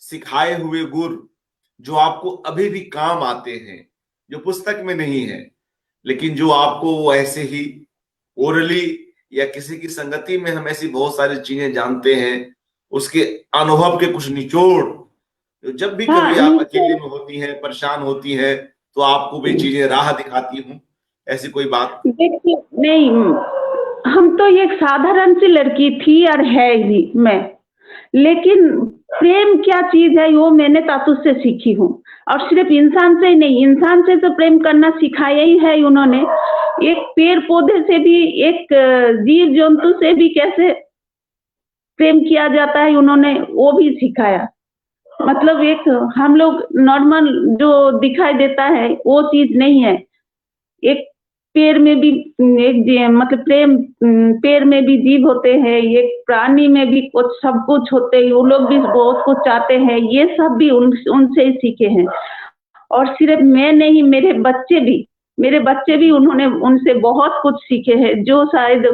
सिखाए हुए गुर जो आपको अभी भी काम आते हैं, जो पुस्तक में नहीं है, लेकिन जो आपको वो ऐसे ही ओरली या किसी की संगति में हम ऐसी बहुत सारी चीजें जानते हैं, उसके अनुभव के कुछ निचोड़, तो जब भी हाँ कभी आप नीचे अकेले में होती हैं, परेशान होती हैं, तो आपको भी चीजें राह दिखाती हूँ। ऐसी कोई बात? देखिए, नहीं, हम तो एक साधारण सी लड़की थी और है भी मैं, लेकिन प्रेम क्या चीज है वो मैंने तातुस से सीखी हूँ। और सिर्फ इंसान से ही नहीं, इंसान से तो प्रेम करना सिखाया ही है उन्होंने। एक पेड़ पौधे से भी, एक जीव जंतु से भी कैसे प्रेम किया जाता है उन्होंने वो भी सिखाया। मतलब एक हम लोग नॉर्मल जो दिखाई देता है वो चीज नहीं है। एक पेड़ में भी मतलब प्रेम, पेड़ में भी जीव होते हैं, एक प्राणी में भी कुछ सब कुछ होते हैं, वो लोग भी बहुत कुछ चाहते हैं। ये सब भी उनसे ही सीखे हैं। और सिर्फ मैं नहीं, मेरे बच्चे भी उन्होंने उनसे बहुत कुछ सीखे हैं, जो शायद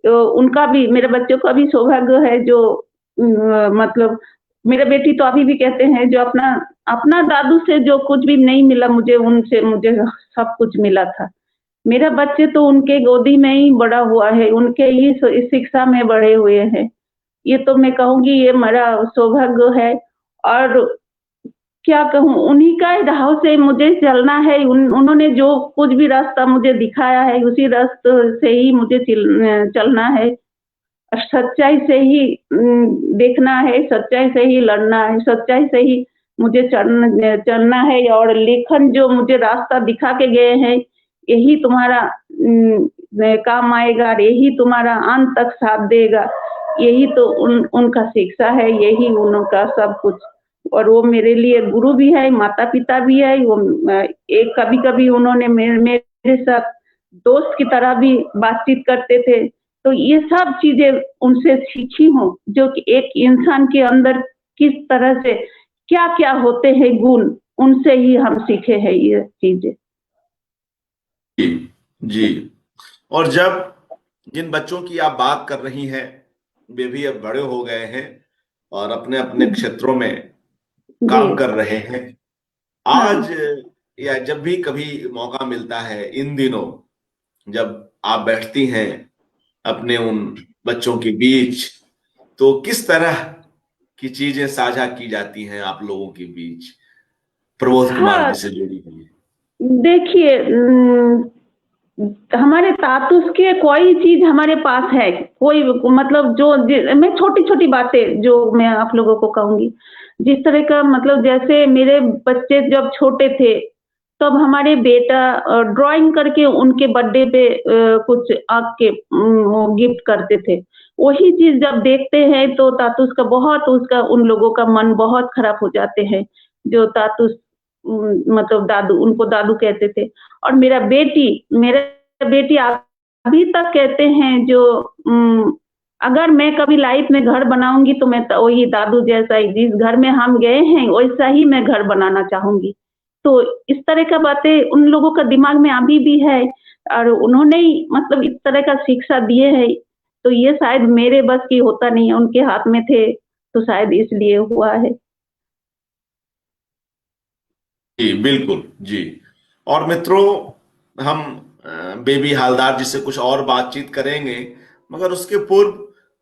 उनका भी, मेरे बच्चों का भी सौभाग्य है जो मतलब मेरा बेटी तो अभी भी कहते हैं जो अपना अपना दादू से जो कुछ भी नहीं मिला मुझे, उनसे मुझे सब कुछ मिला था। मेरा बच्चे तो उनके गोदी में ही बड़ा हुआ है, उनके ही शिक्षा में बड़े हुए हैं। ये तो मैं कहूंगी ये मेरा सौभाग्य है। और क्या कहूँ, उन्हीं का राह से मुझे चलना है। उन्होंने जो कुछ भी रास्ता मुझे दिखाया है उसी रास्ते से ही मुझे चलना है। सच्चाई से ही देखना है, सच्चाई से ही लड़ना है, सच्चाई से ही मुझे चलना है। और लेखन जो मुझे रास्ता दिखा के गए हैं, यही तुम्हारा काम आएगा और यही तुम्हारा अंत तक साथ देगा। यही तो उनका शिक्षा है, यही उनका सब कुछ। और वो मेरे लिए गुरु भी है, माता पिता भी है। वो एक कभी कभी उन्होंने मेरे साथ दोस्त की तरह भी बातचीत करते थे। तो ये सब चीजें उनसे सीखी हूँ, जो कि एक इंसान के अंदर किस तरह से क्या क्या होते हैं गुण, उनसे ही हम सीखे हैं ये चीजें। जी जी। और जब जिन बच्चों की आप बात कर रही हैं, वे भी अब बड़े हो गए हैं और अपने अपने क्षेत्रों में जी। काम कर रहे हैं। हाँ। आज या जब भी कभी मौका मिलता है इन दिनों, जब आप बैठती हैं अपने उन बच्चों के बीच, तो किस तरह की चीजें साझा की जाती हैं आप लोगों के बीच, प्रबोध कुमार हाँ, जी से जुड़ी हुई? देखिए, हमारे तातुस के कोई चीज हमारे पास है, कोई मतलब मैं छोटी छोटी बातें जो मैं आप लोगों को कहूंगी, जिस तरह का मतलब जैसे मेरे बच्चे जब छोटे थे, तब हमारे बेटा ड्राइंग करके उनके बर्थडे पे कुछ आँक के वो गिफ्ट करते थे। वही चीज जब देखते हैं तो तातुस का बहुत, उसका उन लोगों का मन बहुत खराब हो जाते हैं, जो तातुस मतलब दादू, उनको दादू कहते थे। और मेरा बेटी अभी तक कहते हैं जो अगर मैं कभी लाइफ में घर बनाऊंगी तो मैं वही दादू जैसा ही, जिस घर में हम गए हैं वैसा ही मैं घर बनाना चाहूंगी। तो इस तरह का बातें उन लोगों का दिमाग में अभी भी है, और उन्होंने ही मतलब इस तरह का शिक्षा दिए है। तो ये शायद मेरे बस की होता नहीं है, उनके हाथ में थे, तो शायद इसलिए हुआ है। जी बिल्कुल जी। और मित्रों, हम बेबी हालदार जी से कुछ और बातचीत करेंगे, मगर उसके पूर्व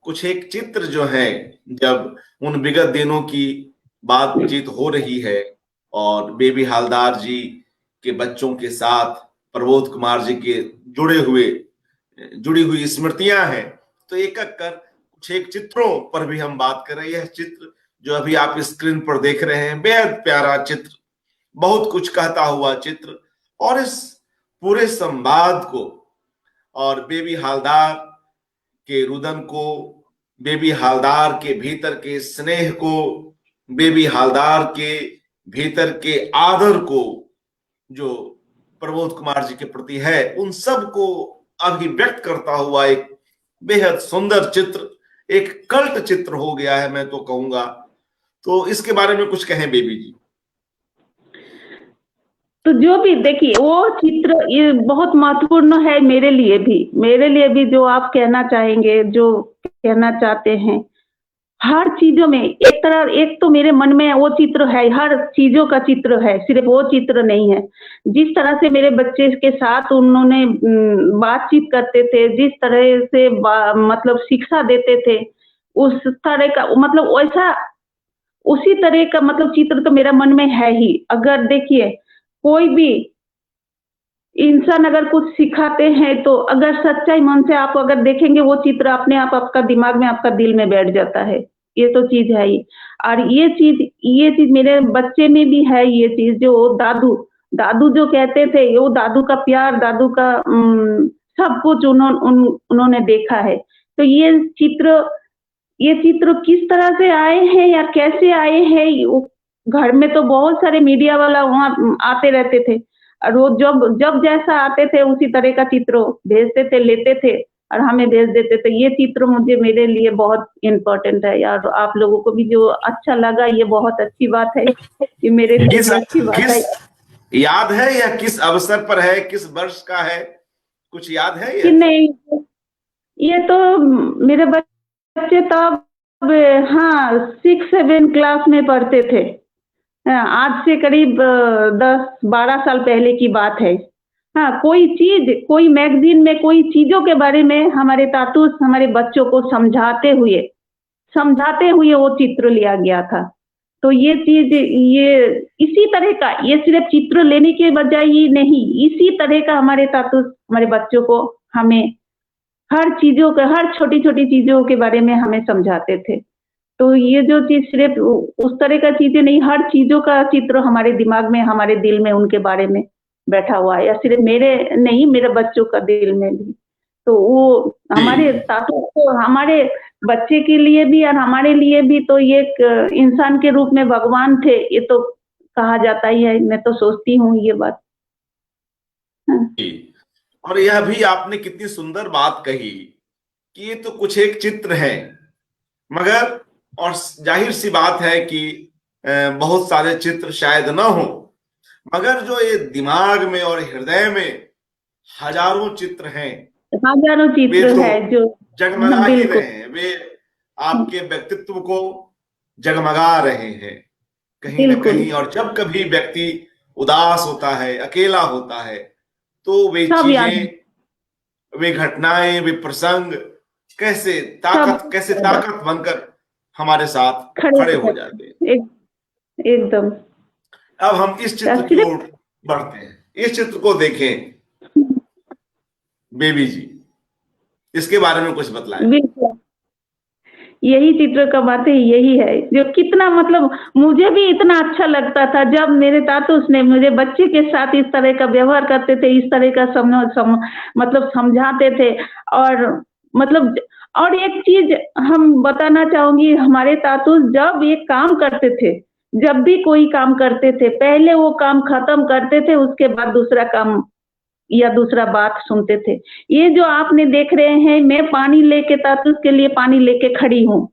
कुछ एक चित्र जो है, जब उन विगत दिनों की बातचीत हो रही है और बेबी हालदार जी के बच्चों के साथ प्रबोध कुमार जी के जुड़ी हुई स्मृतियां हैं, तो एक एक कर कुछ एक चित्रों पर भी हम बात करें। यह चित्र जो अभी आप स्क्रीन पर देख रहे हैं, बेहद प्यारा चित्र, बहुत कुछ कहता हुआ चित्र, और इस पूरे संवाद को और बेबी हालदार के रुदन को, बेबी हालदार के भीतर के स्नेह को, बेबी हालदार के भीतर के आदर को जो प्रबोध कुमार जी के प्रति है, उन सब को अभिव्यक्त करता हुआ एक बेहद सुंदर चित्र, एक कल्ट चित्र हो गया है, मैं तो कहूंगा। तो इसके बारे में कुछ कहें बेबी जी। तो जो भी देखिए, वो चित्र ये बहुत महत्वपूर्ण है मेरे लिए भी जो आप कहना चाहेंगे, जो कहना चाहते हैं, हर चीजों में एक तो मेरे मन में वो चित्र है, हर चीजों का चित्र है, सिर्फ वो चित्र नहीं है। जिस तरह से मेरे बच्चे के साथ उन्होंने बातचीत करते थे, जिस तरह से मतलब शिक्षा देते थे, उस तरह का मतलब वैसा, उसी तरह का मतलब चित्र तो मेरा मन में है ही। अगर देखिए, कोई भी इंसान अगर कुछ सिखाते हैं तो अगर सच्चाई मन से आप अगर देखेंगे, वो चित्र अपने आप आपका दिमाग में, आपका दिल में बैठ जाता है। ये तो चीज है ही। और ये चीज मेरे बच्चे में भी है। ये चीज जो दादू दादू जो कहते थे, वो दादू का प्यार, दादू का सब कुछ उन्होंने देखा है। तो ये चित्र किस तरह से आए हैं या कैसे आए हैं, घर में तो बहुत सारे मीडिया वाला वहाँ आते रहते थे, और वो जब जब जैसा आते थे उसी तरह का चित्र भेजते थे, लेते थे और हमें भेज देते थे। ये चित्र मुझे, मेरे लिए बहुत इम्पोर्टेंट है यार। आप लोगों को भी जो अच्छा लगा, ये बहुत अच्छी बात है, ये मेरे लिए किस भी अच्छी बात है। किस याद है या किस अवसर पर है, किस वर्ष का है, कुछ याद है कि यह? नहीं, ये तो मेरे बच्चे तब, हाँ, 6-7 क्लास में पढ़ते थे। हाँ, आज से करीब 10-12 साल पहले की बात है। हाँ, कोई चीज, कोई मैगजीन में कोई चीजों के बारे में हमारे तातूस हमारे बच्चों को समझाते हुए वो चित्र लिया गया था। तो ये चीज, ये इसी तरह का, ये सिर्फ चित्र लेने के बजाय ही नहीं, इसी तरह का हमारे तातूस हमारे बच्चों को, हमें हर चीजों का, हर छोटी छोटी चीजों के बारे में हमें समझाते थे। तो ये जो चीज सिर्फ उस तरह का चीजें नहीं, हर चीजों का चित्र हमारे दिमाग में, हमारे दिल में उनके बारे में बैठा हुआ है, या सिर्फ मेरे नहीं, मेरे बच्चों का दिल में भी। तो वो हमारे जी तातू को, हमारे बच्चे के लिए भी और हमारे लिए भी, तो ये एक इंसान के रूप में भगवान थे, ये तो कहा जाता ही है। मैं तो सोचती हूँ ये बात। हाँ। जी। और यह भी आपने कितनी सुंदर बात कही कि ये तो कुछ एक चित्र है, मगर, और जाहिर सी बात है कि बहुत सारे चित्र शायद न हो, मगर जो ये दिमाग में और हृदय में हजारों चित्र हैं, हजारों वे चित्र तो है जो, जगमगा ही बिल्कुल। रहे हैं। वे आपके व्यक्तित्व को जगमगा रहे हैं कहीं ना बिल्कुल, कहीं। और जब कभी व्यक्ति उदास होता है, अकेला होता है, तो वे सब याद है। चीजें वे घटनाएं, वे प्रसंग कैसे सब ताकत बनकर हमारे साथ खड़े खड़े हो हो जाते जाते हैं। हैं। एकदम। अब हम इस चित्र की सिर्फ ओर बढ़ते हैं, इस चित्र को देखें बेबी जी, इसके बारे में कुछ बतलाएं। बिल्कुल, यही चित्र का बात है, यही है जो कितना मतलब मुझे भी इतना अच्छा लगता था जब मेरे तातुस ने मुझे बच्चे के साथ इस तरह का व्यवहार करते थे, इस तरह का मतलब समझाते थे। और मतलब और एक चीज हम बताना चाहूंगी, हमारे तातुस जब एक काम करते थे, जब भी कोई काम करते थे, पहले वो काम खत्म करते थे, उसके बाद दूसरा काम या दूसरा बात सुनते थे। ये जो आपने देख रहे हैं, मैं पानी लेके तातुस के लिए पानी लेके खड़ी हूँ,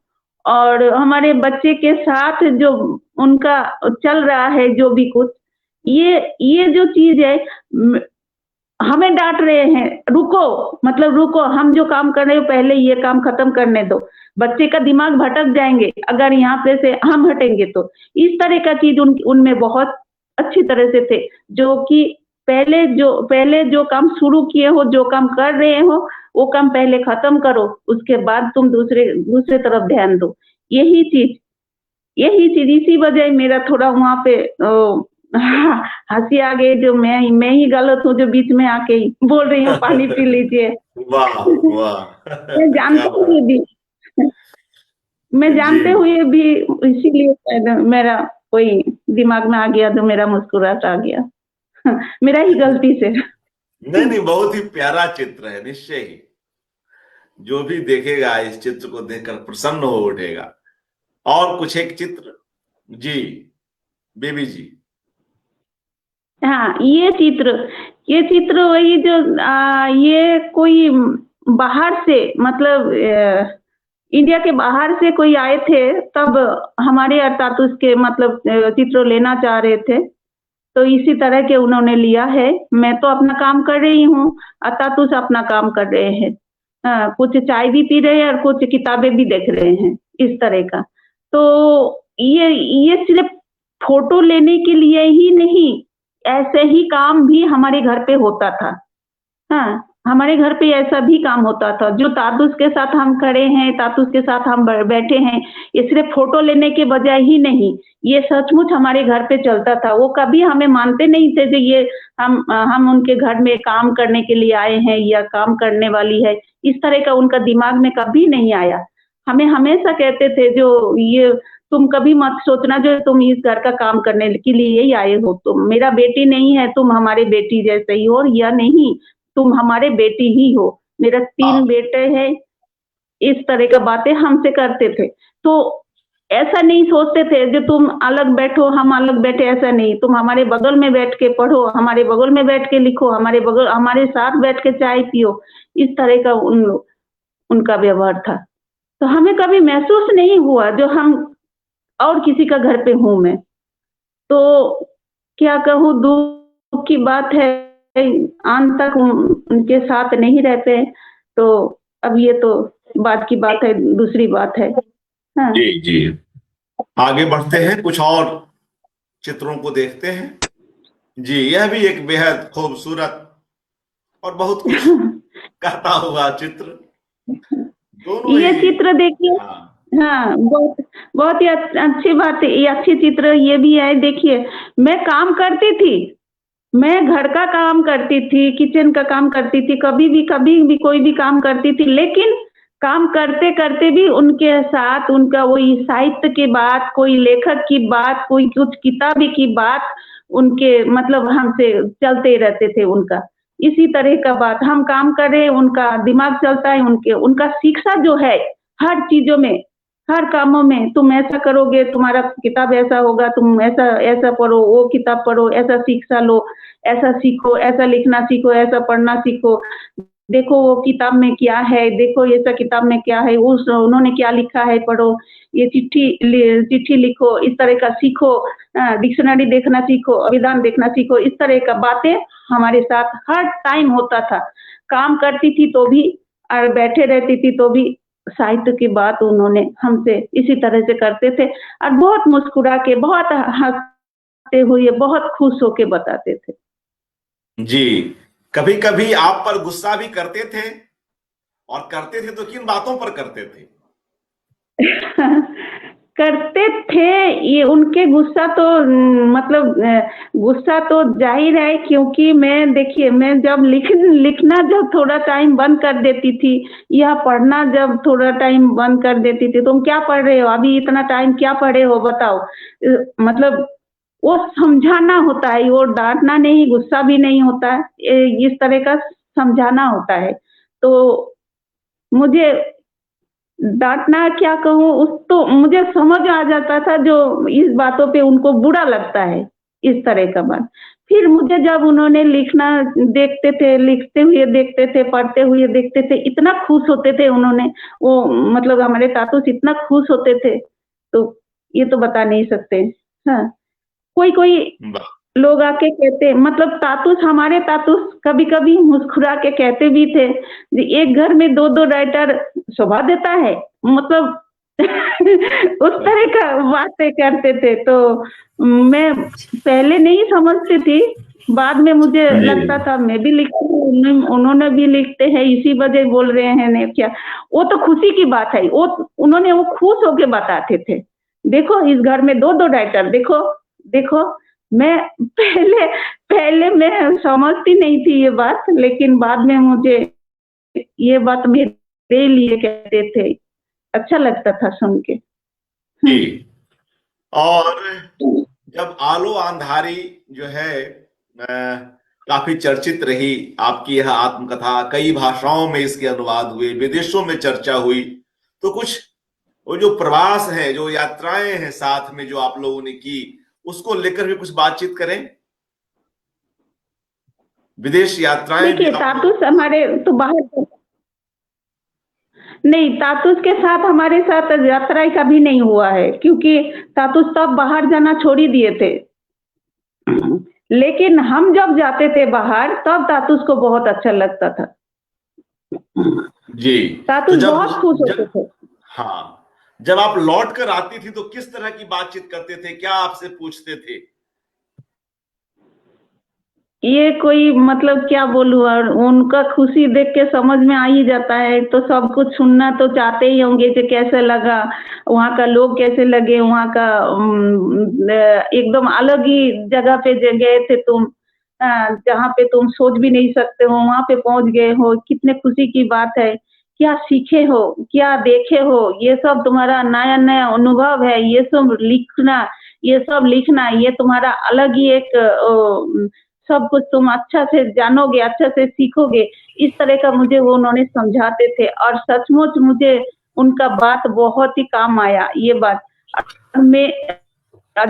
और हमारे बच्चे के साथ जो उनका चल रहा है जो भी कुछ, ये जो चीज है, हमें डांट रहे हैं, रुको, मतलब रुको, हम जो काम कर रहे हो पहले ये काम खत्म करने दो, बच्चे का दिमाग भटक जाएंगे अगर यहाँ पे से हम हटेंगे तो। इस तरह का चीज उनमें बहुत अच्छी तरह से थे, जो कि पहले जो काम शुरू किए हो, जो काम कर रहे हो, वो काम पहले खत्म करो, उसके बाद तुम दूसरे तरफ ध्यान दो। यही चीज इसी वजह मेरा थोड़ा वहां पे हंसी आ गई, जो मैं ही गलत हूँ जो बीच में आके ही बोल रही हूँ पानी पी लीजिए। वाह वाह मैं क्या जानते बात। हुए भी मैं जी जानते हुए भी इसीलिए शायद मेरा कोई दिमाग में आ गया, जो मेरा मुस्कुराहट आ गया। मेरा ही गलती से। नहीं नहीं, बहुत ही प्यारा चित्र है, निश्चय ही जो भी देखेगा इस चित्र को देखकर प्रसन्न हो उठेगा। और कुछ एक चित्र जी बेबी जी। हाँ, ये चित्र वही जो ये कोई बाहर से, मतलब इंडिया के बाहर से कोई आए थे, तब हमारे अरतातुस के मतलब चित्र लेना चाह रहे थे, तो इसी तरह के उन्होंने लिया है। मैं तो अपना काम कर रही हूँ, अरतातुस अपना काम कर रहे हैं। कुछ चाय भी पी रहे हैं और कुछ किताबें भी देख रहे हैं, इस तरह का। तो ये सिर्फ फोटो लेने के लिए ही नहीं, ऐसे ही काम भी हमारे घर पे होता था। हाँ, हमारे घर पे ऐसा भी काम होता था, जो तातुस के साथ हम खड़े हैं, तातुस के साथ हम बैठे हैं, ये सिर्फ फोटो लेने के बजाय ही नहीं, ये सचमुच हमारे घर पे चलता था। वो कभी हमें मानते नहीं थे कि ये हम उनके घर में काम करने के लिए आए हैं या काम करने वाली है, इस तरह का उनका दिमाग में कभी नहीं आया। हमें हमेशा कहते थे, जो ये तुम कभी मत सोचना जो तुम इस घर का काम करने के लिए ही आए हो, तुम मेरा बेटी नहीं है, तुम हमारे बेटी जैसे ही हो, या नहीं तुम हमारे बेटी ही हो, मेरा 3 बेटे हैं, इस तरह का बातें हमसे करते थे। तो ऐसा नहीं सोचते थे जो तुम अलग बैठो हम अलग बैठे, ऐसा नहीं, तुम हमारे बगल में बैठ के पढ़ो, हमारे बगल में बैठ के लिखो, हमारे साथ बैठ के चाय पियो, इस तरह का उनका व्यवहार था। तो हमें कभी महसूस नहीं हुआ जो हम और किसी का घर पे हूं मैं। तो क्या कहूँ, दुख की बात है, अंत तक उनके साथ नहीं रहते, तो अब ये तो बात की बात है, दूसरी बात है। हाँ। जी जी, आगे बढ़ते हैं, कुछ और चित्रों को देखते हैं। जी, यह भी एक बेहद खूबसूरत और बहुत कुछ कहता हुआ चित्र, दोनों ये ही। चित्र देखिए। हाँ हाँ, बहुत ही अच्छी बात है, ये अच्छी चित्र ये भी है। देखिए, मैं काम करती थी, मैं घर का काम करती थी, किचन का काम करती थी, कभी भी कोई भी काम करती थी, लेकिन काम करते करते भी उनके साथ उनका वही साहित्य की बात, कोई लेखक की बात, कोई कुछ किताबी की बात, उनके मतलब हमसे चलते रहते थे। उनका इसी तरह का बात, हम काम कर रहे, उनका दिमाग चलता है, उनका शिक्षा जो है हर चीजों में, हर कामों में, तुम ऐसा करोगे तुम्हारा किताब ऐसा होगा, तुम ऐसा ऐसा पढ़ो, वो किताब पढ़ो, ऐसा शिक्षा लो, ऐसा सीखो, ऐसा लिखना सीखो, ऐसा पढ़ना सीखो, देखो वो किताब में क्या है, देखो ऐसा किताब में क्या है, उस उन्होंने क्या लिखा है पढ़ो, ये चिट्ठी लिखो, इस तरह का सीखो, डिक्शनरी देखना सीखो, अभिधान देखना सीखो, इस तरह का बातें हमारे साथ हर टाइम होता था। काम करती थी तो भी और बैठे रहती थी तो भी साहित्य की बात उन्होंने हमसे इसी तरह से करते थे, और बहुत मुस्कुरा के, बहुत हंसते हुए, बहुत खुश होके बताते थे। जी, कभी कभी आप पर गुस्सा भी करते थे, और करते थे तो किन बातों पर करते थे? करते थे। ये उनके गुस्सा तो मतलब गुस्सा तो जाहिर है, क्योंकि मैं देखिए, मैं जब लिखना जब थोड़ा टाइम बंद कर देती थी, या पढ़ना जब थोड़ा टाइम बंद कर देती थी, तुम क्या पढ़ रहे हो अभी, इतना टाइम क्या पढ़े हो बताओ। मतलब वो समझाना होता है, वो डांटना नहीं, गुस्सा भी नहीं होता है, इस तरह का समझाना होता है। तो मुझे डाँटना क्या कहूँ, उस तो मुझे समझ आ जाता था जो इस बातों पे उनको बुरा लगता है, इस तरह का बात। फिर मुझे जब उन्होंने लिखना देखते थे, लिखते हुए देखते थे, पढ़ते हुए देखते थे, इतना खुश होते थे उन्होंने, वो मतलब हमारे तातुस इतना खुश होते थे, तो ये तो बता नहीं सकते। हाँ, कोई-कोई वाह। लोग आके कहते, मतलब तातुस, हमारे तातुस कभी-कभी मुस्कुरा के कहते भी थे, जी एक घर में 2-2 राइटर शोभा देता है। मतलब उस तरह का बातें करते थे। तो मैं पहले नहीं समझती थी, बाद में मुझे जी। लगता था मैं भी लिखती हूँ, उन्होंने भी लिखते हैं, इसी वजह बोल रहे हैं ने क्या। वो तो खुशी की बात है, वो उन्होंने वो खुश होके बताते थे। देखो इस घर में 2-2 राइटर, देखो, देखो। मैं पहले पहले मैं समझती नहीं थी ये बात, लेकिन बाद में मुझे ये बात मेरे लिए कहते थे, अच्छा लगता था सुन के। जी। और जब आलो अंधारी जो है काफी चर्चित रही, आपकी यह आत्मकथा कई भाषाओं में इसके अनुवाद हुए, विदेशों में चर्चा हुई, तो कुछ वो जो प्रवास है, जो यात्राएं हैं साथ में जो आप लोगों ने की, उसको लेकर भी कुछ बातचीत करें। विदेश यात्राएं भी देखिए आप लोग। तातुस हमारे तो बाहर नहीं, तातुस के साथ हमारे साथ यात्रा कभी नहीं हुआ है, क्योंकि तातुस तब बाहर जाना छोड़ ही दिए थे। लेकिन हम जब जाते थे बाहर, तब तातुस को बहुत अच्छा लगता था। जी। तो तातुस बहुत खुश होते थे। हाँ, जब आप लौट कर आती थी तो किस तरह की बातचीत करते थे, क्या आपसे पूछते थे? ये कोई मतलब क्या बोलूँ, और उनका खुशी देख के समझ में आ ही जाता है, तो सब कुछ सुनना तो चाहते ही होंगे कि कैसे लगा, वहाँ का लोग कैसे लगे, वहाँ का एकदम अलग ही जगह पे गए थे तुम, जहाँ पे तुम सोच भी नहीं सकते हो, वहाँ पे पहुँच गए हो, कितने खुशी की बात है, क्या सीखे हो, क्या देखे हो, ये सब तुम्हारा नया-नया अनुभव है, ये सब लिखना, ये तुम्हारा अलग ही एक सब कुछ तुम अच्छा से जानोगे, अच्छा से सीखोगे, इस तरह का मुझे वो उन्होंने समझाते थे, और सचमुच मुझे उनका बात बहुत ही काम आया, ये बात। मैं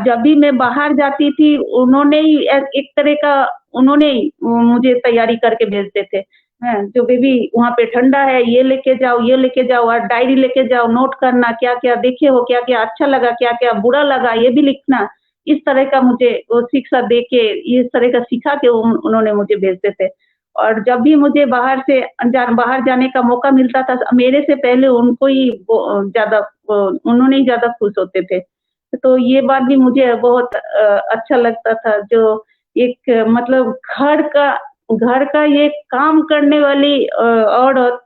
जब भी मैं बाहर जाती थी, उन्होंने ही एक तरह का, उन्होंने ही मुझे तैयारी करके भेजते थे। हैं, जो बेबी वहाँ पे ठंडा है, ये लेके जाओ और डायरी लेके जाओ, नोट करना, क्या-क्या देखे हो, क्या-क्या अच्छा लगा, क्या-क्या बुरा लगा, ये भी लिखना। इस तरह का मुझे वो शिक्षा दे के, इस तरह का सिखा के उन्होंने मुझे भेजते थे। और जब भी मुझे बाहर जाने का मौका मिलता था, मेरे से पहले उनको ही ज़्यादा उन्होंने ही ज़्यादा खुश होते थे। तो ये बात भी मुझे बहुत अच्छा लगता था, जो एक मतलब घर का ये काम करने वाली औरत,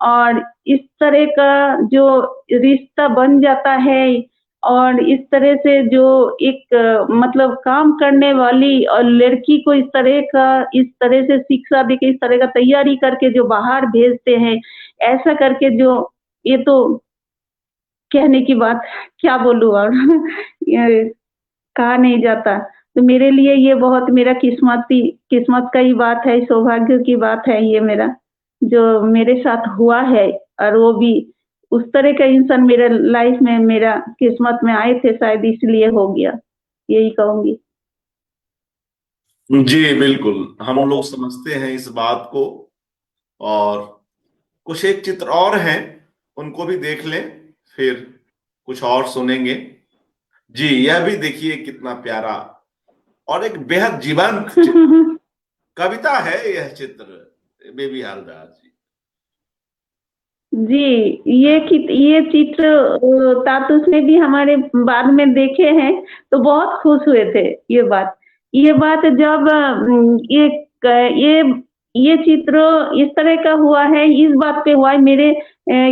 और इस तरह का जो रिश्ता बन जाता है, और इस तरह से जो एक मतलब काम करने वाली और लड़की को इस तरह से शिक्षा देके, इस तरह का तैयारी करके जो बाहर भेजते हैं, ऐसा करके जो, ये तो कहने की बात, क्या बोलूँ और ये कहा नहीं जाता। तो मेरे लिए ये बहुत मेरा किस्मत का ही बात है, सौभाग्य की बात है ये मेरा, जो मेरे साथ हुआ है, और वो भी उस तरह का इंसान मेरे लाइफ में, मेरा किस्मत में आए थे, शायद इसलिए हो गया, यही कहूँगी। जी बिल्कुल, हम लोग समझते हैं इस बात को। और कुछ एक चित्र और हैं, उनको भी देख लें, फिर कुछ और सुनेंगे। जी, यह भी देखिए कितना प्यारा और एक बेहद जीवंत कविता है यह चित्र, बेबी हालदार जी। जी, हाँ। ये चित्र तातुस ने भी हमारे बाद में देखे हैं, तो बहुत खुश हुए थे ये बात। ये बात जब ये चित्र इस तरह का हुआ है, इस बात पे हुआ है मेरे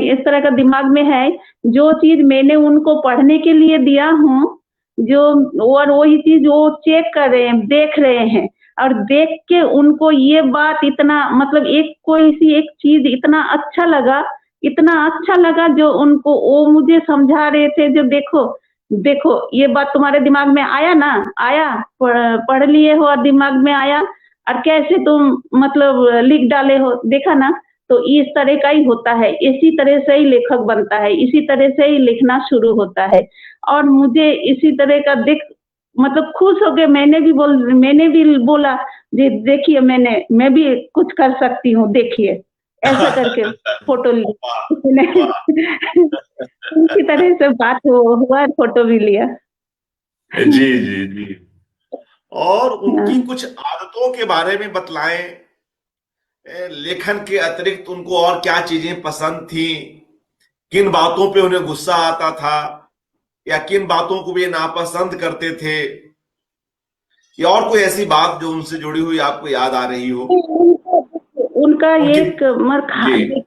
इस तरह का दिमाग में है, जो चीज़ मैंने उनको पढ़ने के लिए दिया हूँ, जो और वही चीज़ वो चेक कर रहे हैं, देख रहे हैं और देख के उनको ये बात इतना मतलब एक कोई-सी एक चीज़ इतना अच्छा लगा जो उनको वो मुझे समझा रहे थे जो देखो, देखो ये बात तुम्हारे दिमाग में आया ना? आया? पढ़ लिए हो और दिमाग में आया और कैसे तुम मतलब लिख डाले हो, देखा ना? तो इस तरह का ही होता है, इसी तरह से ही लेखक बनता है, इसी तरह से ही लिखना शुरू होता है और मुझे इसी तरह का देख मतलब खुश हो के मैंने भी बोला जी देखिए मैं भी कुछ कर सकती हूँ, देखिए, ऐसा करके फ़ोटो ली वाह उसने वाह। इसी तरह से बात हुआ, फ़ोटो भी लिया। जी जी जी। और उनकी हाँ। कुछ आदतों के बारे में बतलाएं। लेखन के अतिरिक्त उनको और क्या चीजें पसंद थी, किन बातों पे उन्हें गुस्सा आता था या किन बातों को वे नापसंद करते थे, या और कोई ऐसी बात जो उनसे जुड़ी हुई आपको याद आ रही हो। उनका उनकी एक जी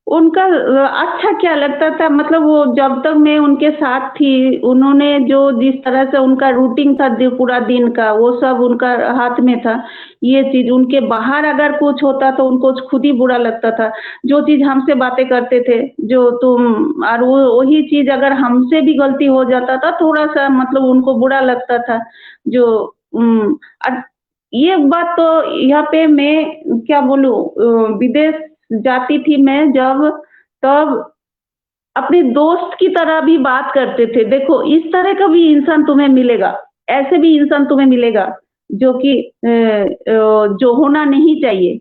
उनका अच्छा क्या लगता था मतलब वो जब तक मैं उनके साथ थी, उन्होंने जो जिस तरह से उनका रूटीन था पूरा दिन का, वो सब उनका हाथ में था। ये चीज़ उनके बाहर अगर कुछ होता तो उनको खुद ही बुरा लगता था। जो चीज़ हमसे बातें करते थे, जो तुम और वो वही चीज़ अगर हमसे भी गलती हो जाता था, थोड़ा-सा मतलब उनको बुरा लगता था। जो अ, ये बात तो यहाँ पे मैं क्या बोलूँ विदेश जाती थी मैं जब, तब अपने दोस्त की तरह भी बात करते थे। देखो इस तरह का भी इंसान तुम्हें मिलेगा, ऐसे भी इंसान तुम्हें मिलेगा जो कि जो होना नहीं चाहिए।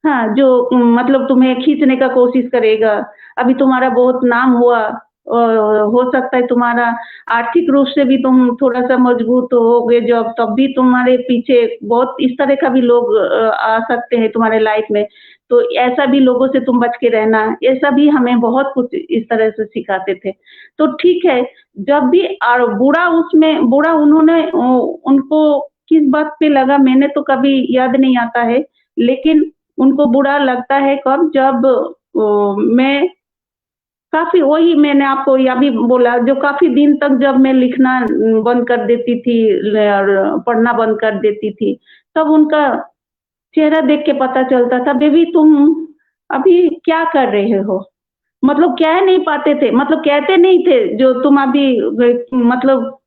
हाँ, जो मतलब तुम्हें खींचने का कोशिश करेगा। अभी तुम्हारा बहुत नाम हुआ हो सकता है तुम्हारा आर्थिक रूप से भी तुम थोड़ा-सा मजबूत होगे जब तब भी तुम्हारे पीछे बहुत इस तरह का भी लोग आ सकते हैं तुम्हारे लाइफ में। तो ऐसा भी लोगों से तुम बच के रहना, ऐसा भी हमें बहुत कुछ इस तरह से सिखाते थे। तो ठीक है, जब भी बुरा उन्होंने उनको किस बात पे लगा मैंने तो कभी याद नहीं आता है। लेकिन उनको बुरा लगता है कब जब मैं काफ़ी वही मैंने आपको या भी बोला जो काफ़ी दिन तक जब मैं लिखना बंद कर देती थी और पढ़ना बंद कर देती थी, तब उनका चेहरा देख के पता चलता था बेबी तुम अभी क्या कर रहे हो? मतलब कह नहीं पाते थे, मतलब कहते नहीं थे जो तुम अभी मतलब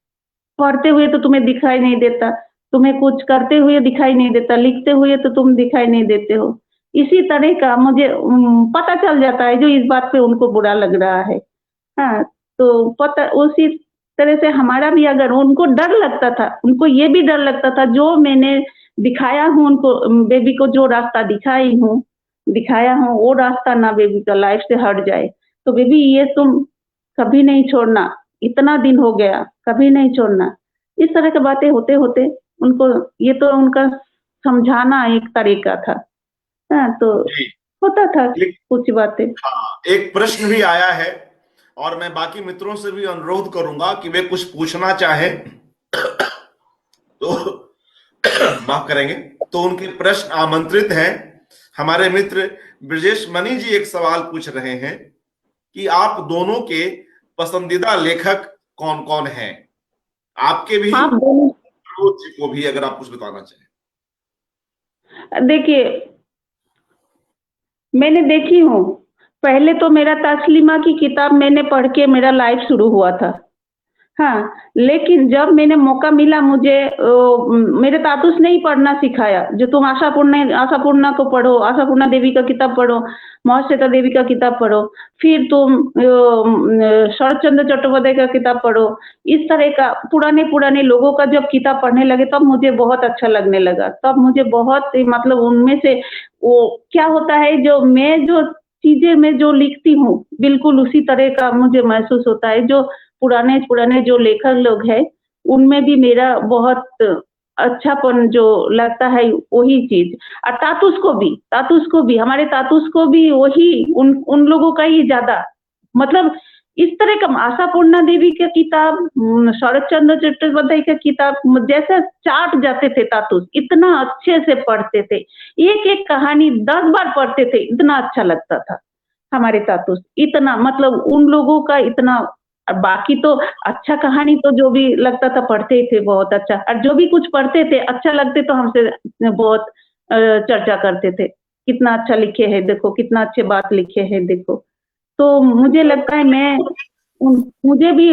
पढ़ते हुए तो तुम्हें दिखाई नहीं देता, तुम्हें कुछ करते हुए दिखाई नहीं देता, लिखते हुए तो तुम दिखाई नहीं देते हो। इसी तरह का मुझे पता चल जाता है जो इस बात पे उनको बुरा लग रहा है। हाँ, तो पता उसी तरह से हमारा भी अगर उनको डर लगता था, उनको ये भी डर लगता था जो मैंने दिखाया हूँ उनको बेबी को जो रास्ता दिखाया हूँ वो रास्ता ना बेबी का लाइफ से हट जाए। तो बेबी ये तुम कभी नहीं छोड़ना, इतना दिन हो गया, कभी नहीं छोड़ना। इस तरह की बातें होते-होते उनको ये तो उनका समझाना एक तरीका था। हाँ, तो जी। होता था एक कुछ बातें। हाँ, एक प्रश्न भी आया है और मैं बाकी मित्रों से भी अनुरोध करूंगा कि वे कुछ पूछना चाहे तो माफ करेंगे, तो उनके प्रश्न आमंत्रित हैं। हमारे मित्र ब्रजेश मणि जी एक सवाल पूछ रहे हैं कि आप दोनों के पसंदीदा लेखक कौन कौन हैं, आपके भी आप दोनों प्रमोद जी को भी, अगर आप कुछ बताना चाहें। देखिए मैंने देखी हूँ। पहले तो मेरा तस्लीमा की किताब मैंने पढ़ के मेरा लाइफ शुरू हुआ था। हाँ, लेकिन जब मैंने मौका मिला मुझे मेरे तातुस ने ही पढ़ना सिखाया, जो तुम आशापूर्णा को पढ़ो, आशापूर्णा देवी का किताब पढ़ो, महाश्वेता देवी का किताब पढ़ो, फिर तुम शरत चंद्र चट्टोपाध्याय का किताब पढ़ो। इस तरह का पुराने-पुराने लोगों का जब किताब पढ़ने लगे तब मुझे बहुत अच्छा लगने लगा। तब मुझे बहुत मतलब उनमें से वो क्या होता है जो चीज़ें मैं जो लिखती हूँ, बिल्कुल उसी तरह का मुझे महसूस होता है जो पुराने-पुराने जो लेखक लोग हैं, उनमें भी मेरा बहुत अच्छापन जो लगता है वही चीज़। और तातुस को भी हमारे तातुस को भी वही उन उन लोगों का ही ज़्यादा मतलब इस तरह का आशापूर्णा देवी का किताब, शरत चंद्र चट्टोपाध्याय का किताब जैसे चाट जाते थे तातुस, इतना अच्छे से पढ़ते थे, एक एक कहानी 10 बार पढ़ते थे, इतना अच्छा लगता था हमारे तातुस। इतना मतलब उन लोगों का इतना, बाकी तो अच्छा कहानी तो जो भी लगता था पढ़ते ही थे बहुत अच्छा, और जो भी कुछ पढ़ते थे अच्छा लगते तो हमसे बहुत चर्चा करते थे, कितना अच्छा लिखे है देखो, कितना अच्छे बात लिखे है देखो। तो मुझे लगता है मुझे भी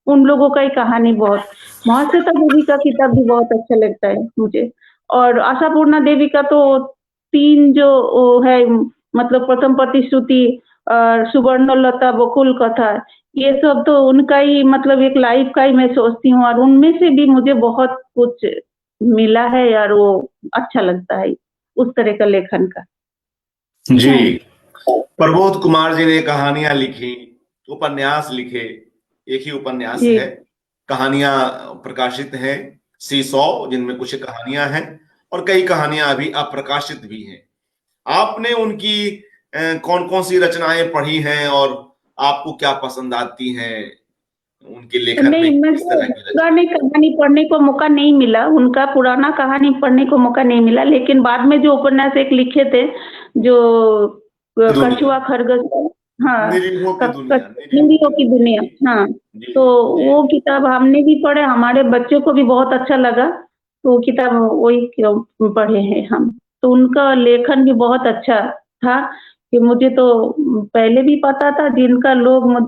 उन लोगों का ही कहानी बहुत, महाश्वेता देवी का किताब भी बहुत अच्छा लगता है मुझे। और आशापूर्णा देवी का तो 3 जो वो है, मतलब प्रथम प्रतिश्रुति और सुवर्णलता, बकुल कथा, ये सब तो उनका ही मतलब एक लाइफ का ही मैं सोचती हूँ, और उनमें से भी मुझे बहुत कुछ मिला है यार, वो अच्छा लगता है उस तरह का लेखन का। जी, हाँ प्रबोध कुमार जी ने कहानियां लिखी, उपन्यास लिखे। एक ही उपन्यास जी है, कहानियां प्रकाशित हैं सी 100, जिनमें कुछ कहानियां हैं और कई कहानियां अभी अप्रकाशित भी हैं। आपने उनकी कौन कौन सी रचनाएं पढ़ी हैं और आपको क्या पसंद आती हैं उनके लेखन नहीं, में, किस मुझे तरह की रचना? पुरानी कहानी पढ़ने को मौका नहीं मिला, उनका पुराना कहानी पढ़ने को मौका नहीं मिला, लेकिन बाद में जो उपन्यास एक लिखे थे, जो दुनिया, कछुआ खरगोश, हाँ, निरीहों की दुनिया, निरीहों निरीहों की की दुनिया। दुनिया, हाँ, जी तो जी। वो किताब हमने भी पढ़े, हमारे बच्चों को भी बहुत अच्छा लगा, तो वो किताब वही पढ़े हैं हम। तो उनका लेखन भी बहुत अच्छा था, कि मुझे तो पहले भी पता था, जिनका लोग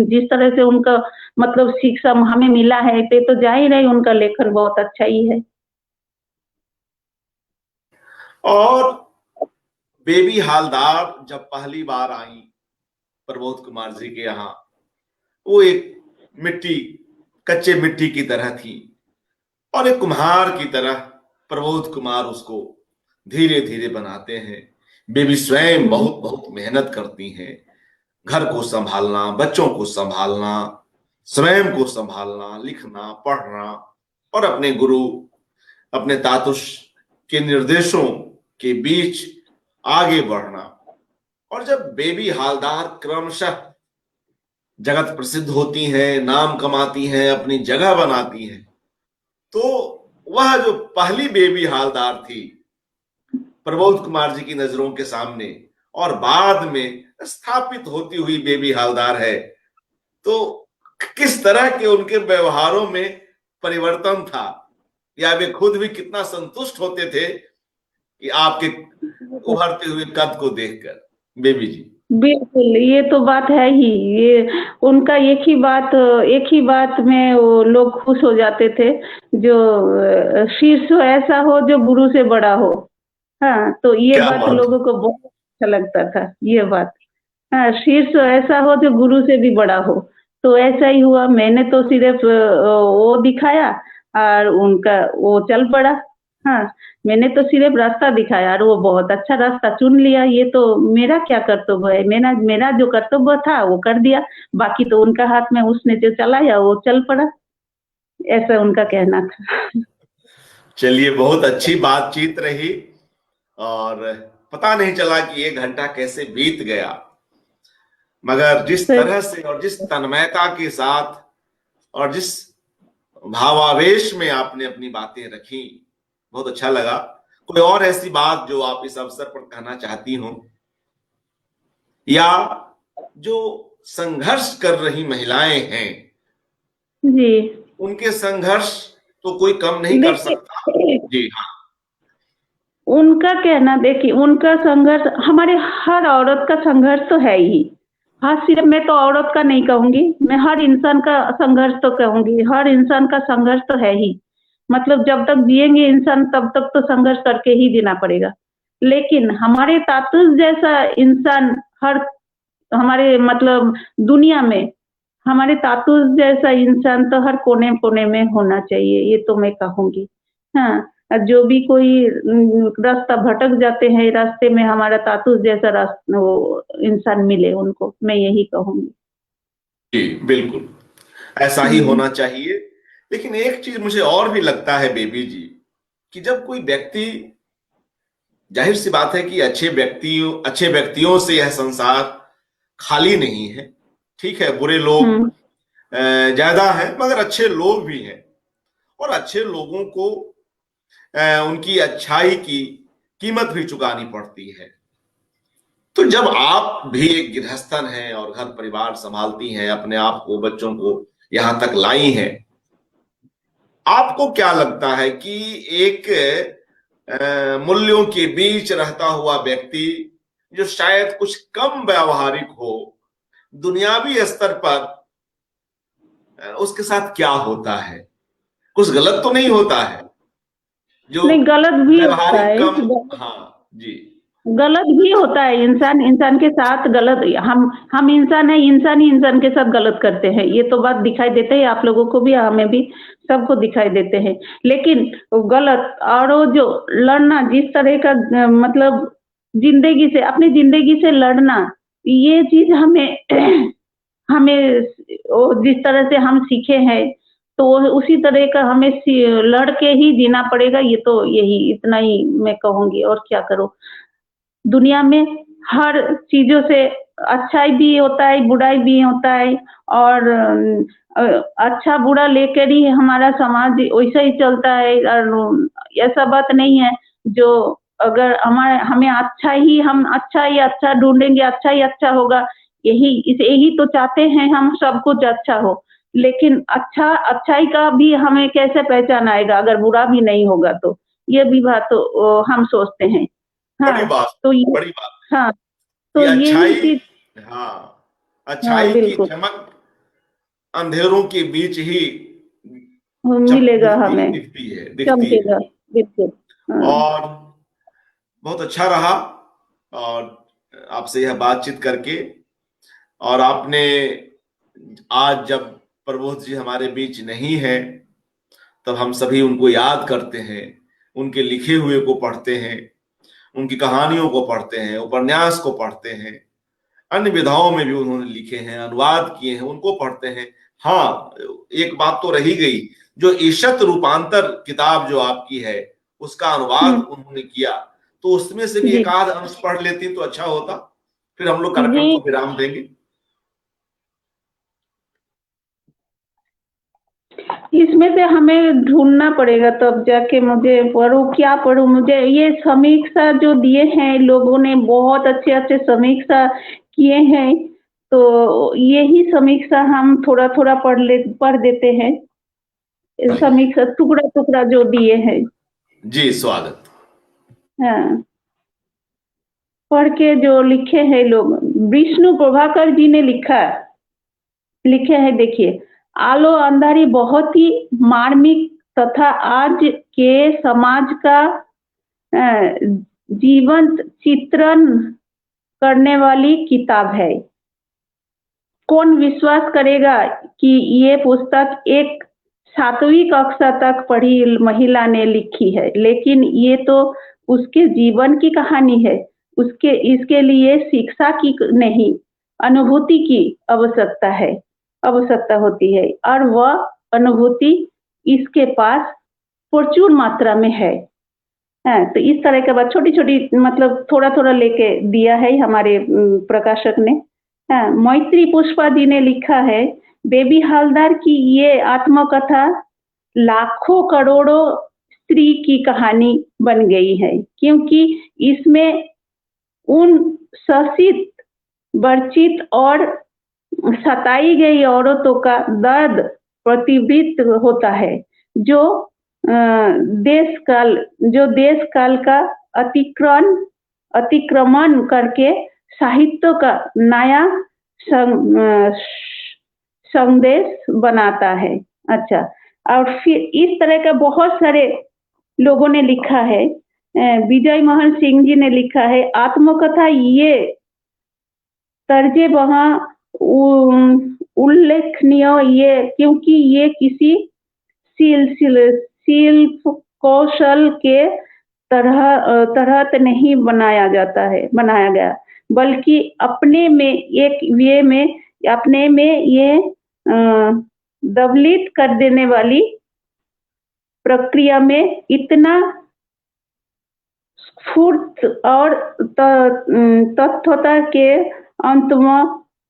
जिस तरह से उनका मतलब शिक्षा हमें मिला है, तो जाहिर है उनका लेखन बहुत अच्छा ही है। और बेबी हालदार जब पहली बार आई प्रबोध कुमार जी के यहाँ, वो एक मिट्टी, कच्चे मिट्टी की तरह थी, और एक कुम्हार की तरह प्रबोध कुमार उसको धीरे धीरे बनाते हैं। बेबी स्वयं हम्म, बहुत बहुत मेहनत करती हैं, घर को संभालना, बच्चों को संभालना, स्वयं को संभालना, लिखना, पढ़ना, और अपने गुरु, अपने तातुश के निर्देशों के बीच आगे बढ़ना। और जब बेबी हालदार क्रमशः जगत प्रसिद्ध होती हैं, नाम कमाती हैं, अपनी जगह बनाती हैं, तो वह जो पहली बेबी हालदार थी प्रबोध कुमार जी की नजरों के सामने, और बाद में स्थापित होती हुई बेबी हालदार है, तो किस तरह के उनके व्यवहारों में परिवर्तन था, या वे खुद भी कितना संतुष्ट होते थे कि आपके उभरते हुए कद को देखकर? बेबी जी। बिल्कुल, ये तो बात है ही। ये उनका एक ही बात में वो लोग खुश हो जाते थे, जो शीर्ष ऐसा हो जो गुरु से बड़ा हो। हाँ, तो ये क्या बात बात! लोगों को बहुत अच्छा लगता था, ये बात। हाँ, शीर्ष ऐसा हो जो गुरु से भी बड़ा हो। तो ऐसा ही हुआ, मैंने तो सिर्फ वो दिखाया और उनका वो चल पड़ा। हाँ, मैंने तो सिर्फ रास्ता दिखाया और वो बहुत अच्छा रास्ता चुन लिया, ये तो मेरा क्या कर्तव्य है, मेरा मेरा जो कर्तव्य था वो कर दिया, बाकी तो उनका हाथ में, उसने जो चलाया वो चल पड़ा, ऐसा उनका कहना था। चलिए, बहुत अच्छी बातचीत रही, और पता नहीं चला कि 1 घंटा कैसे बीत गया, मगर जिस सही। तरह से और जिस तन्मयता के साथ और जिस भावावेश में आपने अपनी बातें रखी, बहुत अच्छा लगा। कोई और ऐसी बात जो आप इस अवसर पर कहना चाहती हो, या जो संघर्ष कर रही महिलाएं हैं, जी, उनके संघर्ष तो कोई कम नहीं कर सकता। देखिए, जी हाँ। उनका कहना, देखिए उनका संघर्ष, हमारे हर औरत का संघर्ष तो है ही। हाँ, सिर्फ मैं तो औरत का नहीं कहूंगी, मैं हर इंसान का संघर्ष तो कहूंगी, हर इंसान का संघर्ष तो है ही। मतलब जब तक जिएंगे इंसान तब तक तो संघर्ष करके ही जीना पड़ेगा। लेकिन हमारे तातुस जैसा इंसान, हर हमारे मतलब दुनिया में हमारे तातुस जैसा इंसान तो हर कोने कोने में होना चाहिए, ये तो मैं कहूंगी। हाँ, जो भी कोई रास्ता भटक जाते हैं, रास्ते में हमारा तातुस जैसा रास्ता वो इंसान मिले उनको, मैं यही कहूंगी। जी बिल्कुल, ऐसा ही हम्म, होना चाहिए। लेकिन एक चीज मुझे और भी लगता है बेबी जी, कि जब कोई व्यक्ति, जाहिर सी बात है कि अच्छे व्यक्तियों से यह संसार खाली नहीं है, ठीक है, बुरे लोग ज्यादा हैं, मगर अच्छे लोग भी हैं, और अच्छे लोगों को उनकी अच्छाई की कीमत भी चुकानी पड़ती है। तो जब आप भी एक गृहस्थन हैं और घर परिवार संभालती हैं, अपने आप को, बच्चों को यहां तक लाई हैं, आपको क्या लगता है कि एक मूल्यों के बीच रहता हुआ व्यक्ति जो शायद कुछ कम व्यावहारिक हो, दुनियावी स्तर पर उसके साथ क्या होता है? कुछ गलत तो नहीं होता है जो नहीं, गलत भी होता व्यवहारिक है। कम? हाँ जी। गलत भी होता है, इंसान इंसान के साथ गलत, हम इंसान है, इंसान ही इंसान के साथ गलत करते हैं, ये तो बात दिखाई देते है आप लोगों को भी, हमें भी, सबको दिखाई देते हैं। लेकिन वो गलत और वो जो लड़ना, जिस तरह का मतलब जिंदगी से, अपनी जिंदगी से लड़ना, ये चीज हमें हमें जिस तरह से हम सीखे हैं, तो उसी तरह का हमें लड़ के ही जीना पड़ेगा। ये तो यही इतना ही मैं कहूंगी, और क्या करो। दुनिया में हर चीजों से अच्छाई भी होता है, बुराई भी होता है, और अच्छा बुरा लेकर ही हमारा समाज वैसा ही चलता है। और ऐसा बात नहीं है जो, अगर हमें अच्छा ही, हम अच्छा ही अच्छा ढूंढेंगे, अच्छा ही अच्छा होगा, यही तो चाहते हैं हम, सब कुछ अच्छा हो। लेकिन अच्छाई का भी हमें कैसे पहचान आएगा अगर बुरा भी नहीं होगा तो? ये भी बात तो हम सोचते हैं। बड़ी हाँ, बात, तो ये, बड़ी बात हाँ, कि तो यही अच्छाई, चीज। हाँ, हाँ, अच्छाई की बिल्कुल। चमक अंधेरों के बीच ही मिलेगा दिखती हमें, दिखती है, दिखती है। चमकेगा, बिल्कुल। हाँ। और बहुत अच्छा रहा और आपसे यह बातचीत करके। और आपने आज जब प्रबोध जी हमारे बीच नहीं है, तब हम सभी उनको याद करते हैं, उनके लिखे हुए को पढ़ते हैं, उनकी कहानियों को पढ़ते हैं, उपन्यास को पढ़ते हैं, अन्य विधाओं में भी उन्होंने लिखे हैं, अनुवाद किए हैं, उनको पढ़ते हैं। हाँ, एक बात तो रही गई, जो ईशत रूपांतर किताब जो आपकी है, उसका अनुवाद उन्होंने किया, तो उसमें से भी जी एक आध अंश पढ़ लेती तो अच्छा होता। फिर हम लोग जी। कार्यक्रम को विराम देंगे। इसमें से हमें ढूंढना पड़ेगा, तब जाके मुझे पढ़ूं, क्या पढ़ूं। मुझे ये समीक्षा जो दिए हैं लोगों ने, बहुत अच्छे अच्छे समीक्षा किए हैं, तो यही समीक्षा हम थोड़ा थोड़ा पढ़ देते हैं। समीक्षा टुकड़ा टुकड़ा जो दिए हैं। जी, स्वागत। हाँ, पढ़ के जो लिखे हैं लोग, विष्णु प्रभाकर जी ने लिखे हैं, देखिए। आलो अंधारी बहुत ही मार्मिक तथा आज के समाज का जीवंत चित्रण करने वाली किताब है। कौन विश्वास करेगा कि ये पुस्तक एक 7वीं कक्षा तक पढ़ी महिला ने लिखी है, लेकिन ये तो उसके जीवन की कहानी है। इसके लिए शिक्षा की नहीं, अनुभूति की आवश्यकता होती है, और वह अनुभूति इसके पास प्रचुर मात्रा में है। तो इस तरह के बात छोटी छोटी, मतलब थोड़ा थोड़ा लेके दिया है हमारे प्रकाशक ने। हाँ, मैत्री पुष्पा जी ने लिखा है, बेबी हालदार की ये आत्मकथा लाखों करोड़ों स्त्री की कहानी बन गई है, क्योंकि इसमें उन शोषित, वंचित और सताई गई औरतों का दर्द प्रतिबिंबित होता है, जो देश काल का अतिक्रमण करके साहित्य का नया संदेश बनाता है। अच्छा, और फिर इस तरह का बहुत सारे लोगों ने लिखा है। विजय मोहन सिंह जी ने लिखा है, आत्मकथा ये तर्जे वहाँ उल्लेखनीय, ये क्योंकि ये किसी शिल्प कौशल के तहत नहीं बनाया गया, बल्कि अपने में ये दबलित कर देने वाली प्रक्रिया में इतना स्फूर्त और तत्वता के अंत में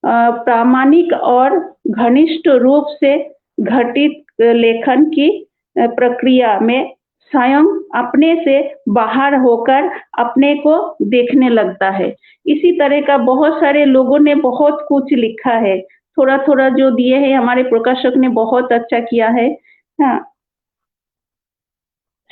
प्रामाणिक और घनिष्ठ रूप से घटित लेखन की प्रक्रिया में स्वयं अपने से बाहर होकर अपने को देखने लगता है। इसी तरह का बहुत सारे लोगों ने बहुत कुछ लिखा है, थोड़ा-थोड़ा जो दिए हैं हमारे प्रकाशक ने बहुत अच्छा किया है। हाँ,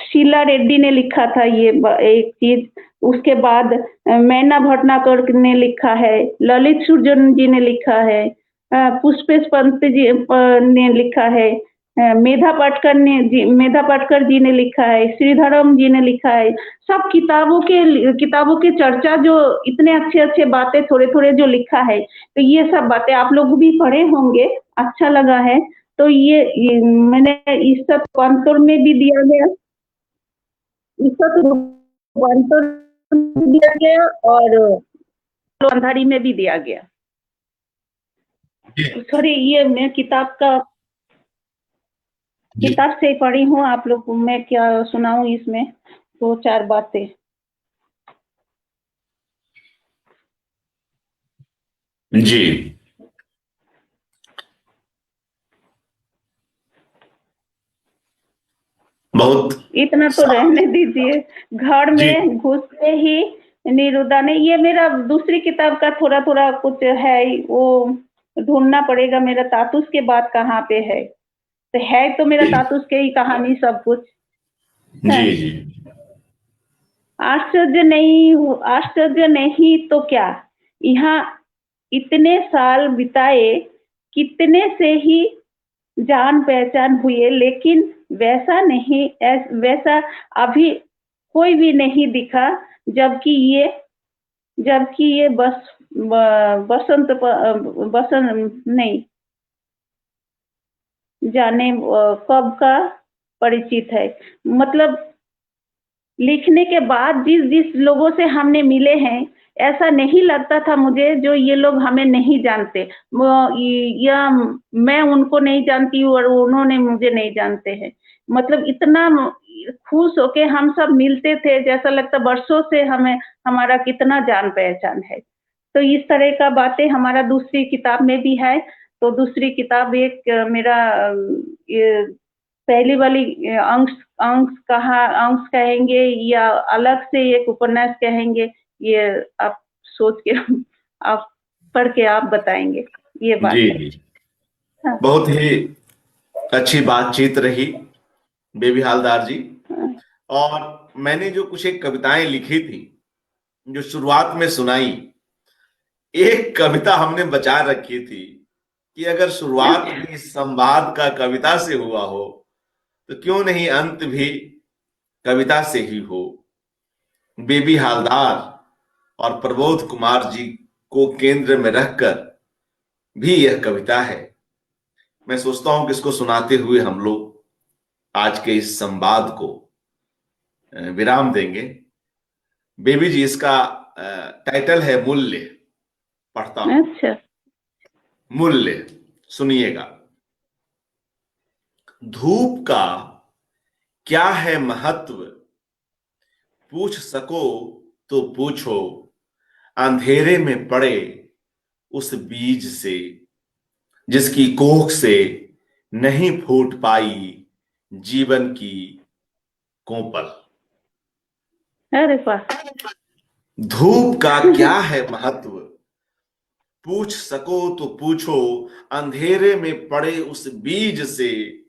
शीला रेड्डी ने लिखा था ये एक चीज। उसके बाद मैना भटनागर ने लिखा है, ललित सुरजन जी ने लिखा है, पुष्पेश पंत जी ने लिखा है, मेधा पाटकर जी ने लिखा है, श्रीधरम जी ने लिखा है। सब किताबों के चर्चा जो इतने अच्छे-अच्छे बातें थोड़े-थोड़े जो लिखा है, तो ये सब बातें आप लोग भी पढ़े होंगे, अच्छा लगा है। तो ये मैंने ईसत कानपुर में भी दिया गया, ईसत कानपुर में दिया गया और अंधारी में भी दिया गया। सॉरी, ये मैं किताब से पढ़ी हूँ। आप लोग को मैं क्या सुनाऊं इसमें, दो चार बातें। जी, बहुत इतना तो रहने दीजिए। घर जी में घुसते ही निरुदा ने, ये मेरा दूसरी किताब का थोड़ा-थोड़ा कुछ है, वो ढूँढना पड़ेगा। मेरा तातुस के बाद कहाँ पे है? तो है तो मेरा तातुस के ही कहानी सब कुछ। जी हाँ। जी आश्चर्य नहीं तो क्या, यहाँ इतने साल बिताए, कितने से ही जान पहचान हुए, लेकिन वैसा अभी कोई भी नहीं दिखा। जबकि ये जबकि ये बसंत नहीं जाने कब का परिचित है। मतलब लिखने के बाद जिस जिस लोगों से हमने मिले हैं, ऐसा नहीं लगता था मुझे जो ये लोग हमें नहीं जानते, या मैं उनको नहीं जानती हूँ और उन्होंने मुझे नहीं जानते हैं। मतलब इतना खुश होके हम सब मिलते थे, जैसा लगता बरसों से हमें हमारा कितना जान पहचान है। तो इस तरह का बातें हमारा दूसरी किताब में भी है। तो दूसरी किताब एक मेरा ये पहली वाली अंश अंश कहेंगे या अलग से एक उपन्यास कहेंगे, ये आप सोच के आप पढ़ के आप बताएंगे, ये बात जी है। जी हाँ, बहुत ही अच्छी बातचीत रही बेबी हालदार जी। हाँ, और मैंने जो कुछ एक कविताएं लिखी थी जो शुरुआत में सुनाई, एक कविता हमने बचा रखी थी कि अगर शुरुआत भी इस संवाद का कविता से हुआ हो तो क्यों नहीं अंत भी कविता से ही हो। बेबी हालदार और प्रबोध कुमार जी को केंद्र में रखकर भी यह कविता है। मैं सोचता हूं कि इसको सुनाते हुए हम लोग आज के इस संवाद को विराम देंगे। बेबी जी, इसका टाइटल है मूल्य। पढ़ता हूं। अच्छा। मूल्य, सुनिएगा। धूप का क्या है महत्व, पूछ सको तो पूछो, अंधेरे में पड़े उस बीज से, जिसकी कोख से नहीं फूट पाई जीवन की कोपल। अरे वाह। धूप का क्या है महत्व, पूछ सको तो पूछो, अंधेरे में पड़े उस बीज से,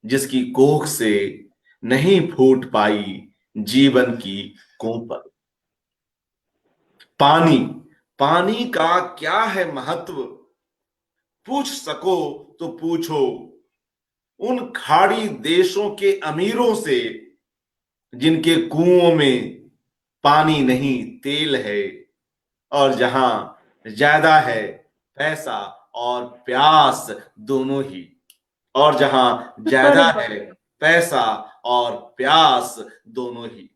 जिसकी कोख से नहीं फूट पाई जीवन की कोपल। पानी, पानी का क्या है महत्व, पूछ सको तो पूछो, उन खाड़ी देशों के अमीरों से, जिनके कुओं में पानी नहीं तेल है, और जहां ज्यादा है पैसा और प्यास दोनों ही, और जहां अरे ज्यादा वाह। है पैसा और प्यास दोनों ही।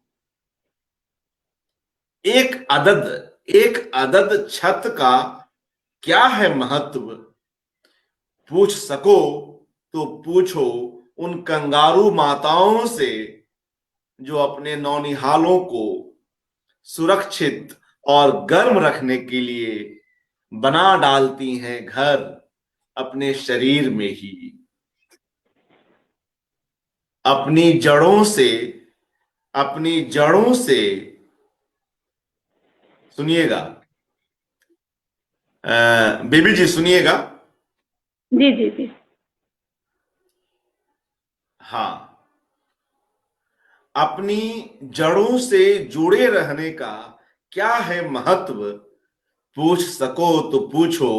एक अदद छत का क्या है महत्व, पूछ सको तो पूछो, उन कंगारू माताओं से, जो अपने नौनिहालों को सुरक्षित और गर्म रखने के लिए बना डालती हैं घर अपने शरीर में ही। अपनी जड़ों से, अपनी जड़ों से, सुनिएगा बेबी जी, सुनिएगा। जी जी जी। हाँ, अपनी जड़ों से जुड़े रहने का क्या है महत्व, पूछ सको तो पूछो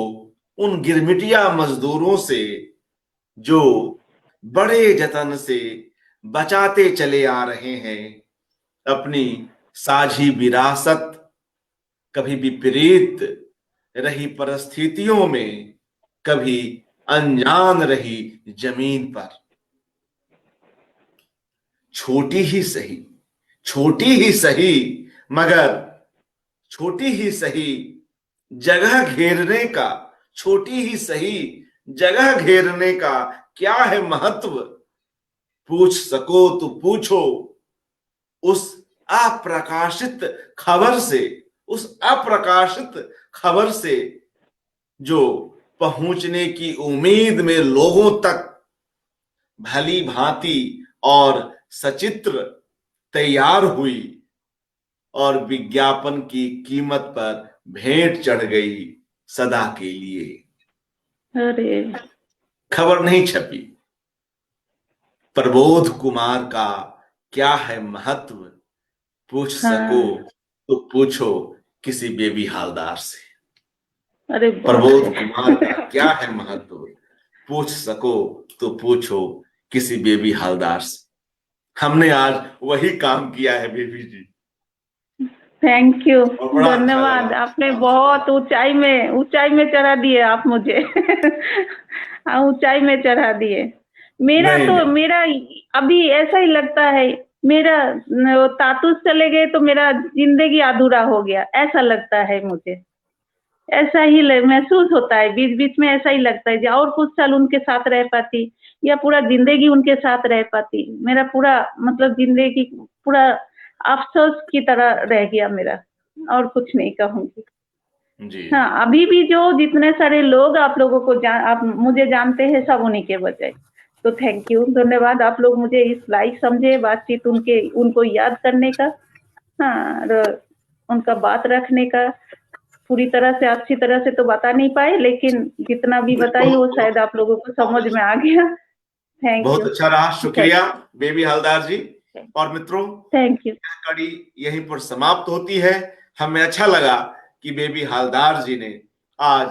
उन गिरमिटिया मजदूरों से जो बड़े जतन से बचाते चले आ रहे हैं अपनी साझी विरासत। कभी विपरीत रही परिस्थितियों में, कभी अनजान रही जमीन पर। छोटी ही सही, छोटी ही सही, मगर छोटी ही सही जगह घेरने का, छोटी ही सही जगह घेरने का क्या है महत्व, पूछ सको तो पूछो उस अप्रकाशित खबर से, उस अप्रकाशित खबर से जो पहुंचने की उम्मीद में लोगों तक भली भांति और सचित्र तैयार हुई और विज्ञापन की कीमत पर भेंट चढ़ गई सदा के लिए। अरे खबर नहीं छपी, प्रबोध कुमार का क्या है महत्व, पूछ सको हाँ। तो पूछो किसी बेबी हालदार से। अरे बाप प्रबोध रे। कुमार का क्या है महत्व, पूछ सको तो पूछो किसी बेबी हालदार से। हमने आज वही काम किया है बेबी जी, थैंक यू। और बड़ा अच्छा लगा धन्यवाद, आपने आपसे बहुत बात। ऊंचाई में चढ़ा दिए आप मुझे। हाँ, ऊंचाई में चढ़ा दिए। नहीं नहीं, मेरा अभी ऐसा ही लगता है, मेरा तातुस चले गए तो मेरा जिंदगी अधूरा हो गया, ऐसा लगता है मुझे। ऐसा ही महसूस होता है, बीच बीच में ऐसा ही लगता है कि और कुछ साल उनके साथ रह पाती या पूरा जिंदगी उनके साथ रह पाती। मेरा पूरा मतलब जिंदगी पूरा अफसोस की तरह रह गया मेरा, और कुछ नहीं कहूंगी। जी जी, हाँ, अभी भी जो जितने सारे लोग आप लोगों को आप मुझे जानते हैं, सब उन्हीं के वजह। तो थैंक यू, धन्यवाद। आप लोग मुझे इस लायक समझे बातचीत उनको याद करने का। हाँ, और उनका बात रखने का। पूरी तरह से अच्छी तरह से तो बता नहीं पाए, लेकिन जितना भी बताई वो शायद आप लोगों को समझ में आ गया। थैंक बहुत यू। अच्छा रहा, शुक्रिया बेबी हलदार जी। और मित्रों, थैंक यू। कड़ी यहीं पर समाप्त होती है। हमें अच्छा लगा कि बेबी हालदार जी ने आज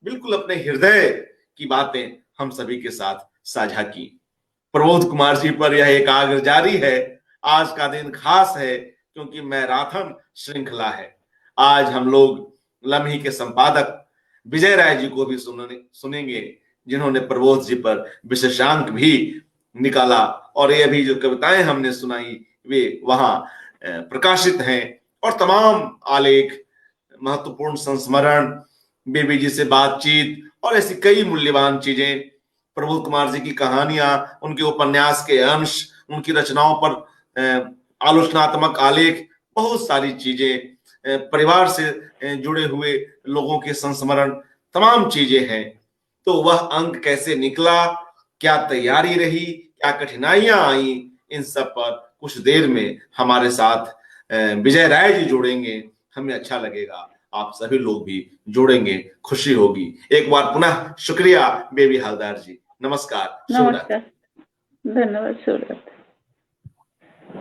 बिल्कुल अपने हृदय की बातें हम सभी के साथ साझा की। प्रबोध कुमार जी पर यह एकाग्र जारी है। आज का दिन खास है क्योंकि मैराथन श्रृंखला है। आज हम लोग लम्ही के संपादक विजय राय जी को भी सुनेंगे, जिन्होंने प्रबोध जी पर विशेषांक भी निकाला, और ये भी जो कविताएं हमने सुनाई वे वहां प्रकाशित हैं। और तमाम आलेख, महत्वपूर्ण संस्मरण, बेबी जी से बातचीत और ऐसी कई मूल्यवान चीजें, प्रबोध कुमार जी की कहानियां, उनके उपन्यास के अंश, उनकी रचनाओं पर आलोचनात्मक आलेख, बहुत सारी चीजें, परिवार से जुड़े हुए लोगों के संस्मरण, तमाम चीजें हैं। तो वह अंक कैसे निकला, क्या तैयारी रही, क्या कठिनाइयां आई, इन सब पर कुछ देर में हमारे साथ विजय राय जी जुड़ेंगे। हमें अच्छा लगेगा, आप सभी लोग भी जुड़ेंगे, खुशी होगी। एक बार पुनः शुक्रिया बेबी हलदार जी। नमस्कार, शुभ रात्रि। नमस्कार, धन्यवाद, शुभ रात्रि।